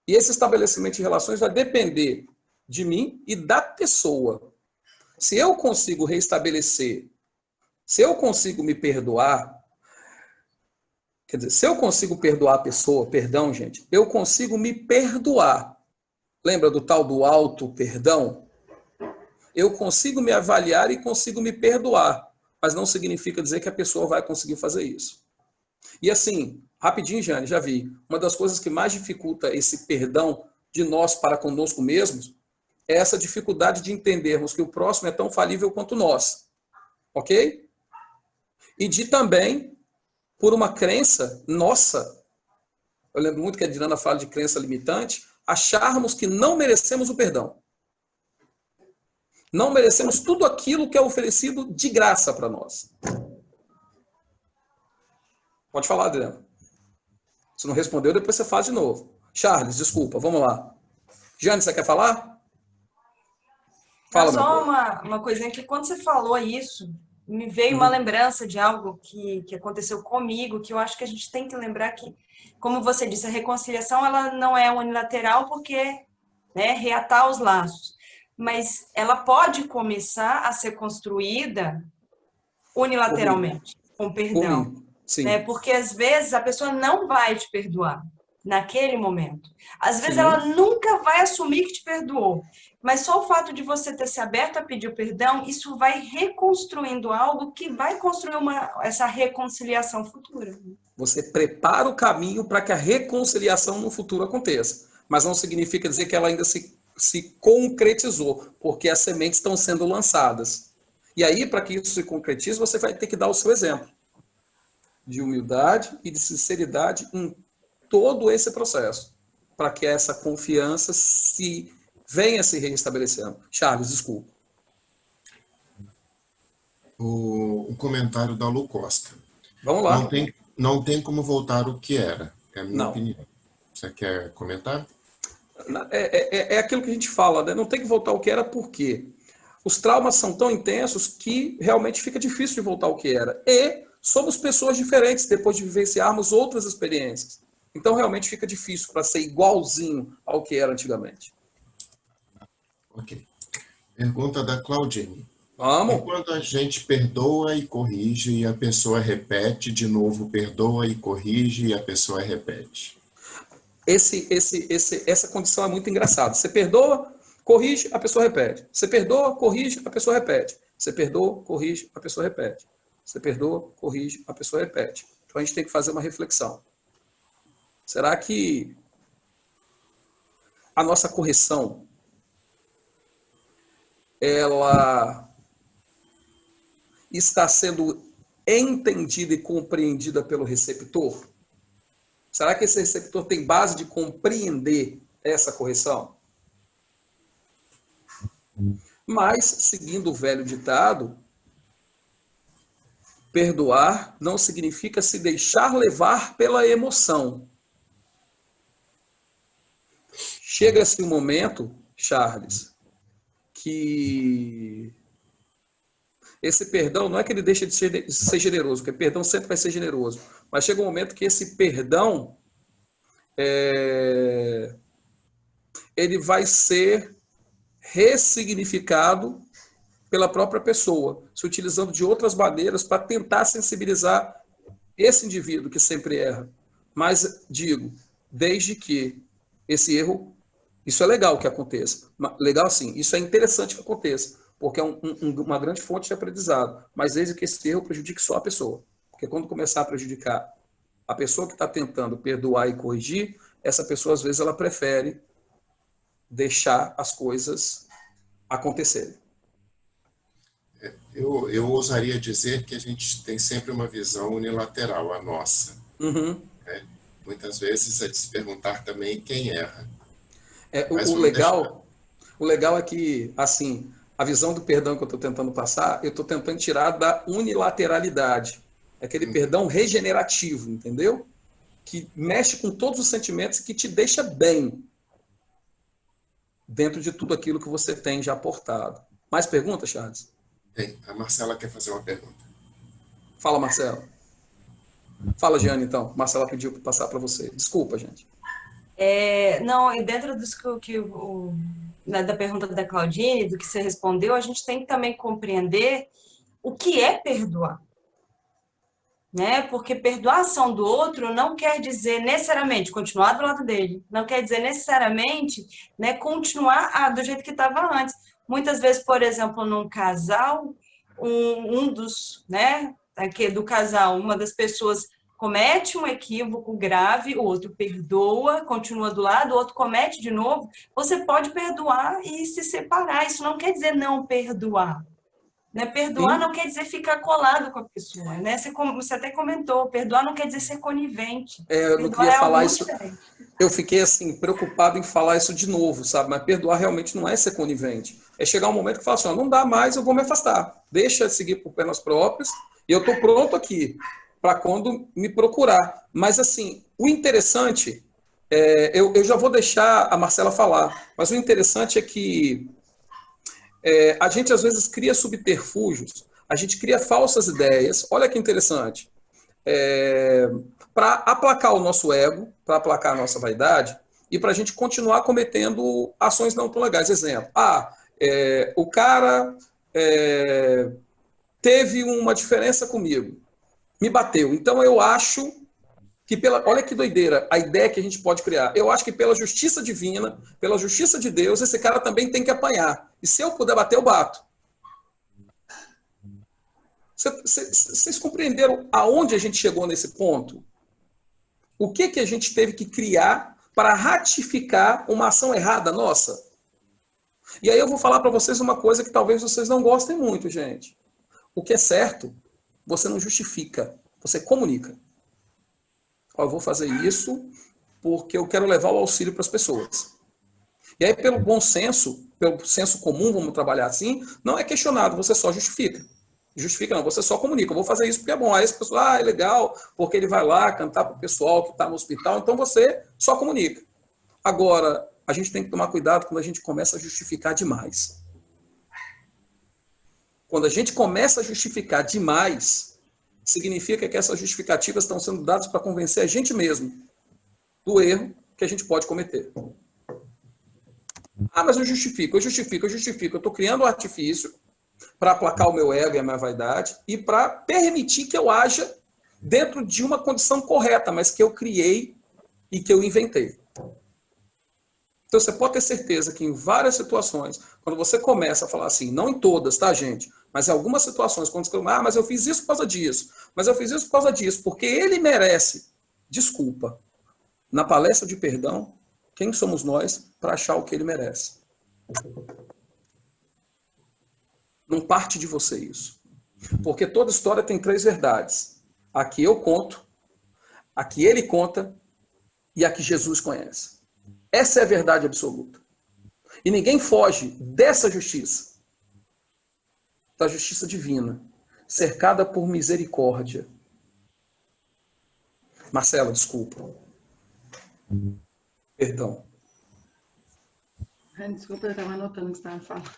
E esse estabelecimento de relações vai depender de mim e da pessoa. Se eu consigo reestabelecer, se eu consigo me perdoar, quer dizer, se eu consigo perdoar a pessoa, perdão, gente, eu consigo me perdoar. Lembra do tal do auto-perdão? Eu consigo me avaliar e consigo me perdoar, mas não significa dizer que a pessoa vai conseguir fazer isso. E assim, rapidinho, Jane, já vi, uma das coisas que mais dificulta esse perdão de nós para conosco mesmos é essa dificuldade de entendermos que o próximo é tão falível quanto nós. Ok? E de também, por uma crença nossa, eu lembro muito que a Adriana fala de crença limitante, acharmos que não merecemos o perdão. Não merecemos tudo aquilo que é oferecido de graça para nós. Pode falar, Adriana. Se não respondeu, depois você faz de novo. Charles, desculpa, vamos lá. Jane, você quer falar? Fala, só uma coisinha que quando você falou isso, me veio uma lembrança de algo que aconteceu comigo, que eu acho que a gente tem que lembrar que, como você disse, a reconciliação ela não é unilateral porque, né, reatar os laços. Mas ela pode começar a ser construída unilateralmente, com perdão. Sim. Né? Porque, às vezes, a pessoa não vai te perdoar naquele momento. Às vezes, ela nunca vai assumir que te perdoou. Mas só o fato de você ter se aberto a pedir o perdão, isso vai reconstruindo algo que vai construir essa reconciliação futura. Você prepara o caminho para que a reconciliação no futuro aconteça. Mas não significa dizer que ela ainda se concretizou, porque as sementes estão sendo lançadas. E aí, para que isso se concretize, você vai ter que dar o seu exemplo de humildade e de sinceridade em todo esse processo, para que essa confiança venha se reestabelecendo. Charles, desculpa. O comentário da Lu Costa. Vamos lá. Não tem como voltar o que era, é a minha opinião. Você quer comentar? É aquilo que a gente fala, né? Não tem que voltar ao que era porque os traumas são tão intensos que realmente fica difícil de voltar ao que era. E somos pessoas diferentes depois de vivenciarmos outras experiências. Então realmente fica difícil para ser igualzinho ao que era antigamente. Ok. Pergunta da Claudine. Vamos. E quando a gente perdoa e corrige e a pessoa repete, de novo perdoa e corrige e a pessoa repete? Essa condição é muito engraçada. Você perdoa, corrige, a pessoa repete. Você perdoa, corrige, a pessoa repete. Você perdoa, corrige, a pessoa repete. Você perdoa, corrige, a pessoa repete. Então a gente tem que fazer uma reflexão. Será que a nossa correção ela está sendo entendida e compreendida pelo receptor? Será que esse receptor tem base de compreender essa correção? Mas, seguindo o velho ditado, perdoar não significa se deixar levar pela emoção. Chega-se um momento, Charles, que esse perdão não é que ele deixa de ser generoso, porque perdão sempre vai ser generoso, mas chega um momento que esse perdão ele vai ser ressignificado pela própria pessoa, se utilizando de outras maneiras para tentar sensibilizar esse indivíduo que sempre erra. Mas, digo, desde que esse erro, isso é legal que aconteça. Legal sim, isso é interessante que aconteça, porque é uma grande fonte de aprendizado. Mas desde que esse erro prejudique só a pessoa. Porque quando começar a prejudicar a pessoa que está tentando perdoar e corrigir, essa pessoa, às vezes, ela prefere deixar as coisas acontecerem. Eu ousaria dizer que a gente tem sempre uma visão unilateral, a nossa. Uhum. Né? Muitas vezes é de se perguntar também quem erra. O legal é que, assim, a visão do perdão que eu estou tentando passar, eu estou tentando tirar da unilateralidade. É aquele perdão regenerativo, entendeu? Que mexe com todos os sentimentos e que te deixa bem dentro de tudo aquilo que você tem já aportado. Mais perguntas, Charles? Tem. A Marcela quer fazer uma pergunta. Fala, Marcela. Fala, Jeane, então. Marcela pediu para passar para você. Desculpa, gente. Não, e dentro da pergunta da Claudine, do que você respondeu, a gente tem que também compreender o que é perdoar. Né? Porque perdoar a ação do outro não quer dizer necessariamente continuar do lado dele, não quer dizer necessariamente, né, continuar do jeito que estava antes. Muitas vezes, por exemplo, num casal, do casal, uma das pessoas comete um equívoco grave, o outro perdoa, continua do lado, o outro comete de novo, você pode perdoar e se separar. Isso não quer dizer não perdoar. Né? Perdoar Sim. não quer dizer ficar colado com a pessoa, né? Você até comentou, perdoar não quer dizer ser conivente. Eu não queria falar isso. Eu fiquei assim preocupado em falar isso de novo, sabe? Mas perdoar realmente não é ser conivente. É chegar um momento que fala assim, não dá mais, eu vou me afastar. Deixa eu seguir por pernas próprias e eu estou pronto aqui para quando me procurar. Mas assim, o interessante, eu já vou deixar a Marcela falar, mas o interessante é que a gente às vezes cria subterfúgios, a gente cria falsas ideias, olha que interessante, para aplacar o nosso ego, para aplacar a nossa vaidade e para a gente continuar cometendo ações não tão legais. Exemplo, o cara teve uma diferença comigo, me bateu, então eu acho que olha que doideira, a ideia que a gente pode criar. Eu acho que pela justiça divina, pela justiça de Deus, esse cara também tem que apanhar. E se eu puder bater, eu bato. Vocês compreenderam aonde a gente chegou nesse ponto? O que a gente teve que criar para ratificar uma ação errada nossa? E aí eu vou falar para vocês uma coisa que talvez vocês não gostem muito, gente. O que é certo, você não justifica, você comunica. Eu vou fazer isso porque eu quero levar o auxílio para as pessoas. E aí, pelo bom senso, pelo senso comum, vamos trabalhar assim, não é questionado, você só justifica. Justifica não, você só comunica. Eu vou fazer isso porque é bom. Aí esse pessoal, é legal, porque ele vai lá cantar para o pessoal que está no hospital, então você só comunica. Agora, a gente tem que tomar cuidado quando a gente começa a justificar demais. Quando a gente começa a justificar demais, significa que essas justificativas estão sendo dadas para convencer a gente mesmo do erro que a gente pode cometer. Mas eu justifico. Eu estou criando um artifício para aplacar o meu ego e a minha vaidade e para permitir que eu haja dentro de uma condição correta, mas que eu criei e que eu inventei. Então você pode ter certeza que em várias situações, quando você começa a falar assim, não em todas, tá, gente? Mas em algumas situações, quando você fala, mas eu fiz isso por causa disso, mas eu fiz isso por causa disso, porque ele merece. Desculpa. Na palestra de perdão, quem somos nós para achar o que ele merece? Não parte de você isso. Porque toda história tem 3 verdades. A que eu conto, a que ele conta e a que Jesus conhece. Essa é a verdade absoluta. E ninguém foge dessa justiça. Da justiça divina. Cercada por misericórdia. Marcela, desculpa. Perdão. Desculpa, eu estava anotando o que você estava falando.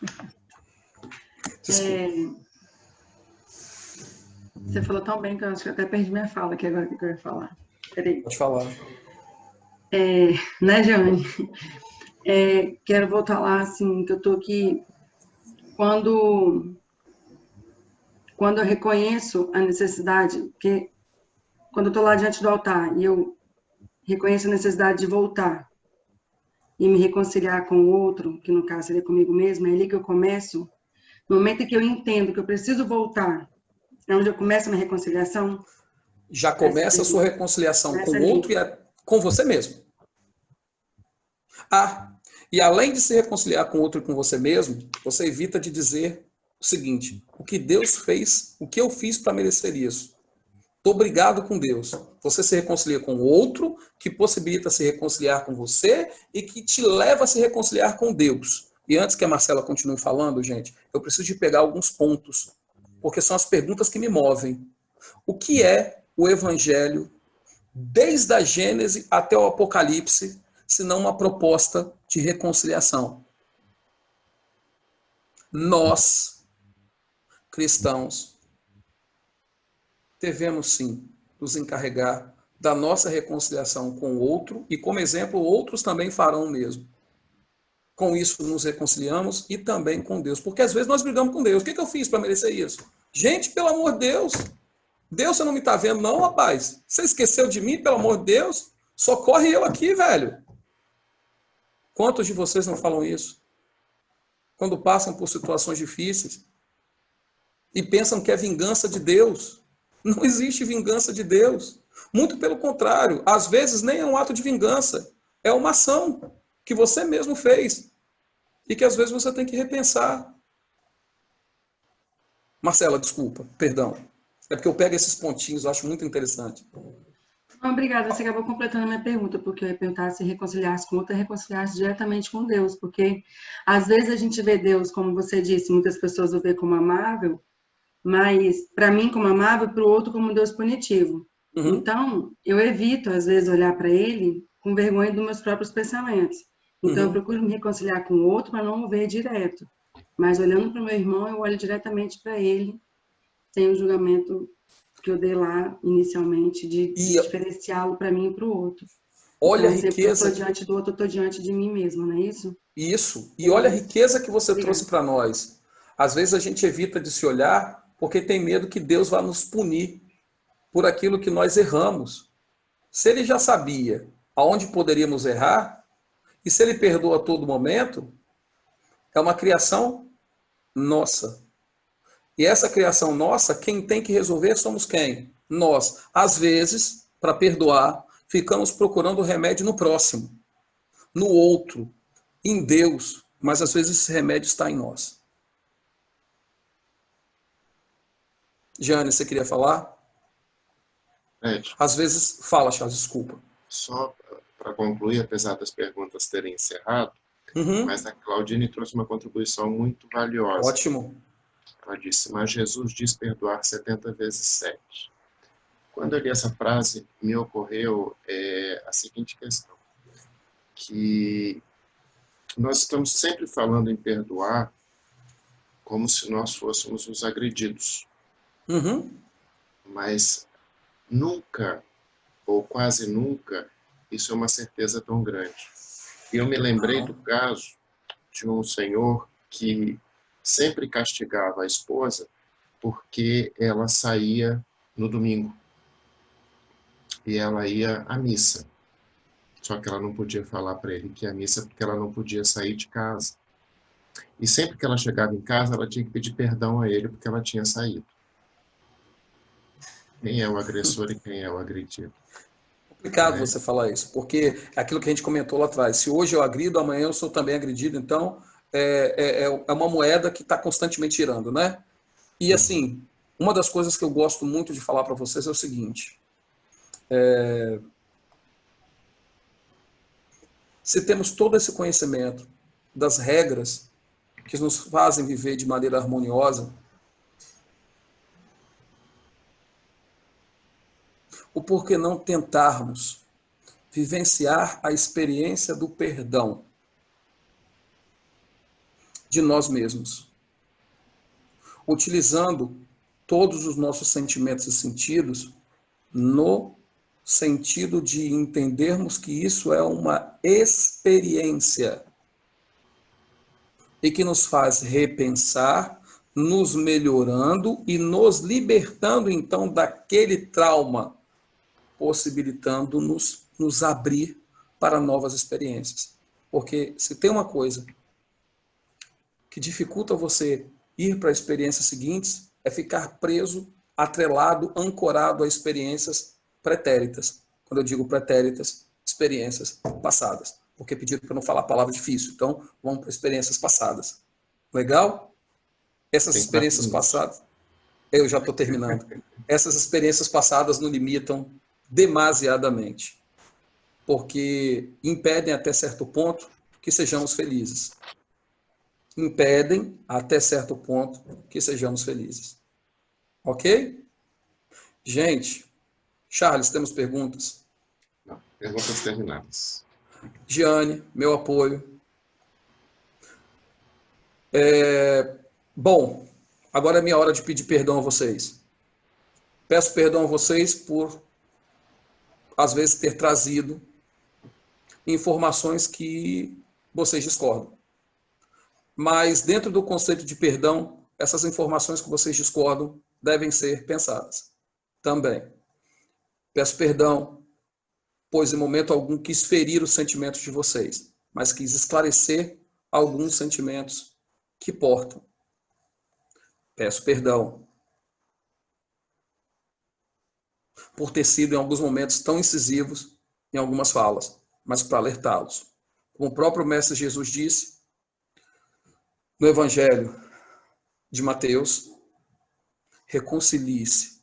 Você falou tão bem que eu acho que eu até perdi minha fala aqui agora que eu ia falar. Peraí. Pode falar. Né, Jane? Quero voltar lá, assim, que eu tô aqui. Quando eu reconheço a necessidade, porque quando eu tô lá diante do altar e eu reconheço a necessidade de voltar e me reconciliar com o outro, que no caso seria comigo mesmo, é ali que eu começo. No momento em que eu entendo que eu preciso voltar, é onde eu começo a minha reconciliação. Já começa a sua reconciliação com o outro e com você mesmo. E além de se reconciliar com o outro e com você mesmo, você evita de dizer o seguinte: o que Deus fez, o que eu fiz para merecer isso? Estou obrigado com Deus. Você se reconcilia com o outro, que possibilita se reconciliar com você e que te leva a se reconciliar com Deus. E antes que a Marcela continue falando, gente, eu preciso de pegar alguns pontos, porque são as perguntas que me movem. O que é o Evangelho, desde a Gênese até o Apocalipse, se não uma proposta de reconciliação? Nós, cristãos, devemos sim nos encarregar da nossa reconciliação com o outro e, como exemplo, outros também farão o mesmo. Com isso, nos reconciliamos e também com Deus. Porque às vezes nós brigamos com Deus. O que eu fiz para merecer isso? Gente, pelo amor de Deus. Deus, você não me está vendo, não, rapaz? Você esqueceu de mim, pelo amor de Deus? Socorre eu aqui, velho. Quantos de vocês não falam isso? Quando passam por situações difíceis e pensam que é vingança de Deus. Não existe vingança de Deus. Muito pelo contrário. Às vezes nem é um ato de vingança. É uma ação que você mesmo fez. E que às vezes você tem que repensar. Marcela, desculpa, perdão. É porque eu pego esses pontinhos, eu acho muito interessante. Obrigada, você acabou completando a minha pergunta, porque eu ia perguntar se reconciliar-se com outro é reconciliar-se diretamente com Deus, porque às vezes a gente vê Deus, como você disse, muitas pessoas o vê como amável, mas para mim como amável, para o outro como um Deus punitivo. Uhum. Então, eu evito, às vezes, olhar para ele com vergonha dos meus próprios pensamentos. Então, eu procuro me reconciliar com o outro para não o ver direto. Mas olhando para o meu irmão, eu olho diretamente para ele, sem o julgamento que eu dei lá inicialmente, de diferenciá-lo para mim e para o outro. Olha então, a riqueza. Eu estou diante do outro, eu estou diante de mim mesmo, não é isso? Isso. E olha a riqueza que você trouxe para nós. Às vezes a gente evita de se olhar porque tem medo que Deus vá nos punir por aquilo que nós erramos. Se ele já sabia aonde poderíamos errar, e se ele perdoa a todo momento, é uma criação nossa. E essa criação nossa, quem tem que resolver somos quem? Nós. Às vezes, para perdoar, ficamos procurando o remédio no próximo, no outro, em Deus, mas às vezes esse remédio está em nós. Jane, você queria falar? Às vezes, fala, Charles, desculpa. Só para concluir, apesar das perguntas terem encerrado, mas a Claudine trouxe uma contribuição muito valiosa. Ótimo. Ela disse, mas Jesus diz perdoar 70 vezes 7. Quando eu li essa frase, me ocorreu a seguinte questão, que nós estamos sempre falando em perdoar como se nós fôssemos os agredidos. Mas nunca, ou quase nunca, isso é uma certeza tão grande. E eu me lembrei do caso de um senhor que sempre castigava a esposa porque ela saía no domingo e ela ia à missa. Só que ela não podia falar para ele que ia à missa porque ela não podia sair de casa. E sempre que ela chegava em casa, ela tinha que pedir perdão a ele porque ela tinha saído. Quem é o agressor e quem é o agredido? Complicado você falar isso, porque é aquilo que a gente comentou lá atrás. Se hoje eu agrido, amanhã eu sou também agredido. Então, é uma moeda que está constantemente girando, né? E assim, uma das coisas que eu gosto muito de falar para vocês é o seguinte: se temos todo esse conhecimento das regras que nos fazem viver de maneira harmoniosa, o porquê não tentarmos vivenciar a experiência do perdão de nós mesmos, utilizando todos os nossos sentimentos e sentidos no sentido de entendermos que isso é uma experiência e que nos faz repensar, nos melhorando e nos libertando então daquele trauma, possibilitando-nos nos abrir para novas experiências. Porque se tem uma coisa que dificulta você ir para experiências seguintes, é ficar preso, atrelado, ancorado a experiências pretéritas. Quando eu digo pretéritas, experiências passadas. Porque pediram para não falar a palavra difícil. Então, vamos para experiências passadas. Legal? Essas experiências passadas... Eu já estou terminando. Essas experiências passadas nos limitam demasiadamente. Porque impedem até certo ponto que sejamos felizes. Impedem até certo ponto que sejamos felizes. Ok? Gente, Charles, temos perguntas? Não, perguntas terminadas. Giane, meu apoio. Bom, agora é minha hora de pedir perdão a vocês. Peço perdão a vocês por, às vezes, ter trazido informações que vocês discordam. Mas, dentro do conceito de perdão, essas informações que vocês discordam devem ser pensadas também. Peço perdão, pois em momento algum quis ferir os sentimentos de vocês, mas quis esclarecer alguns sentimentos que portam. Peço perdão por ter sido em alguns momentos tão incisivos em algumas falas, mas para alertá-los. Como o próprio Mestre Jesus disse no Evangelho de Mateus, reconcilie-se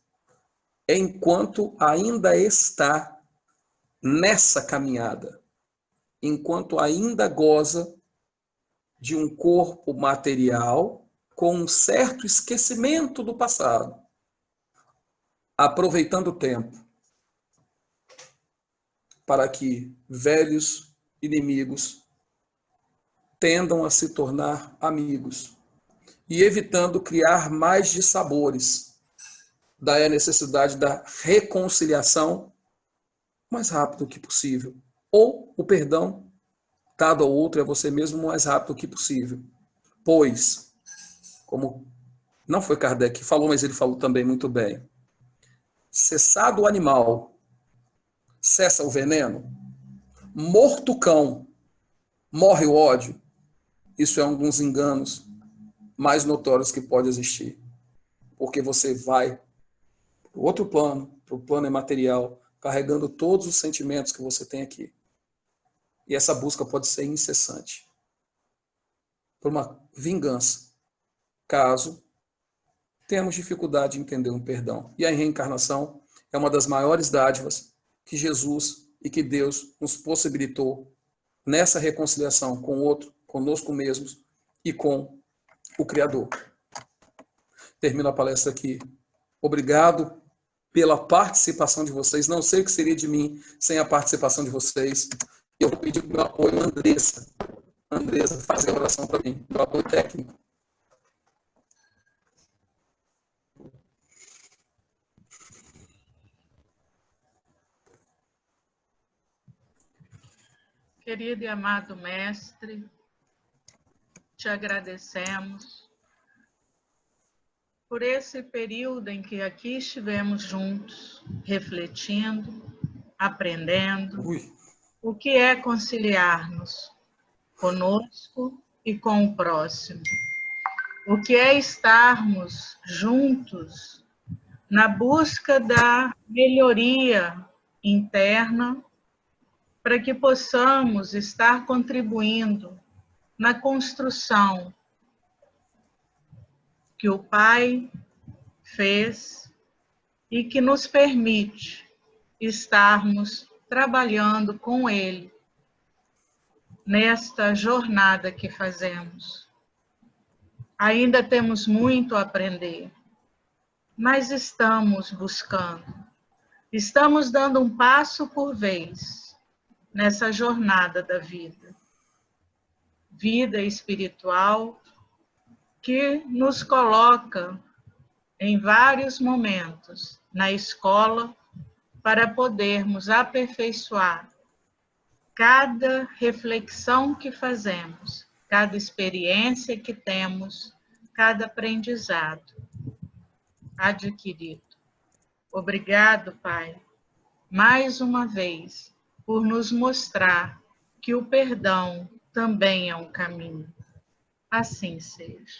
enquanto ainda está nessa caminhada, enquanto ainda goza de um corpo material com um certo esquecimento do passado, aproveitando o tempo para que velhos inimigos tendam a se tornar amigos e evitando criar mais dissabores. Daí a necessidade da reconciliação o mais rápido que possível, ou o perdão dado ao outro a você mesmo o mais rápido que possível. Pois, como não foi Kardec que falou, mas ele falou também muito bem, cessado o animal, cessa o veneno, morto o cão, morre o ódio. Isso é um dos enganos mais notórios que pode existir. Porque você vai para o outro plano, para o plano imaterial, carregando todos os sentimentos que você tem aqui. E essa busca pode ser incessante por uma vingança, caso tenhamos dificuldade de entender um perdão. E a reencarnação é uma das maiores dádivas que Jesus e que Deus nos possibilitou nessa reconciliação com o outro, conosco mesmos e com o Criador. Termino a palestra aqui. Obrigado pela participação de vocês. Não sei o que seria de mim sem a participação de vocês. Eu vou pedir o meu apoio, Andressa. Andressa, fazer a oração para mim, meu apoio técnico. Querido e amado Mestre, te agradecemos por esse período em que aqui estivemos juntos, refletindo, aprendendo, o que é conciliar-nos conosco e com o próximo, o que é estarmos juntos na busca da melhoria interna, para que possamos estar contribuindo na construção que o Pai fez e que nos permite estarmos trabalhando com Ele nesta jornada que fazemos. Ainda temos muito a aprender, mas estamos buscando. Estamos dando um passo por vez nessa jornada da vida. Vida espiritual que nos coloca em vários momentos na escola para podermos aperfeiçoar cada reflexão que fazemos, cada experiência que temos, cada aprendizado adquirido. Obrigado, Pai, mais uma vez, por nos mostrar que o perdão também é um caminho. Assim seja.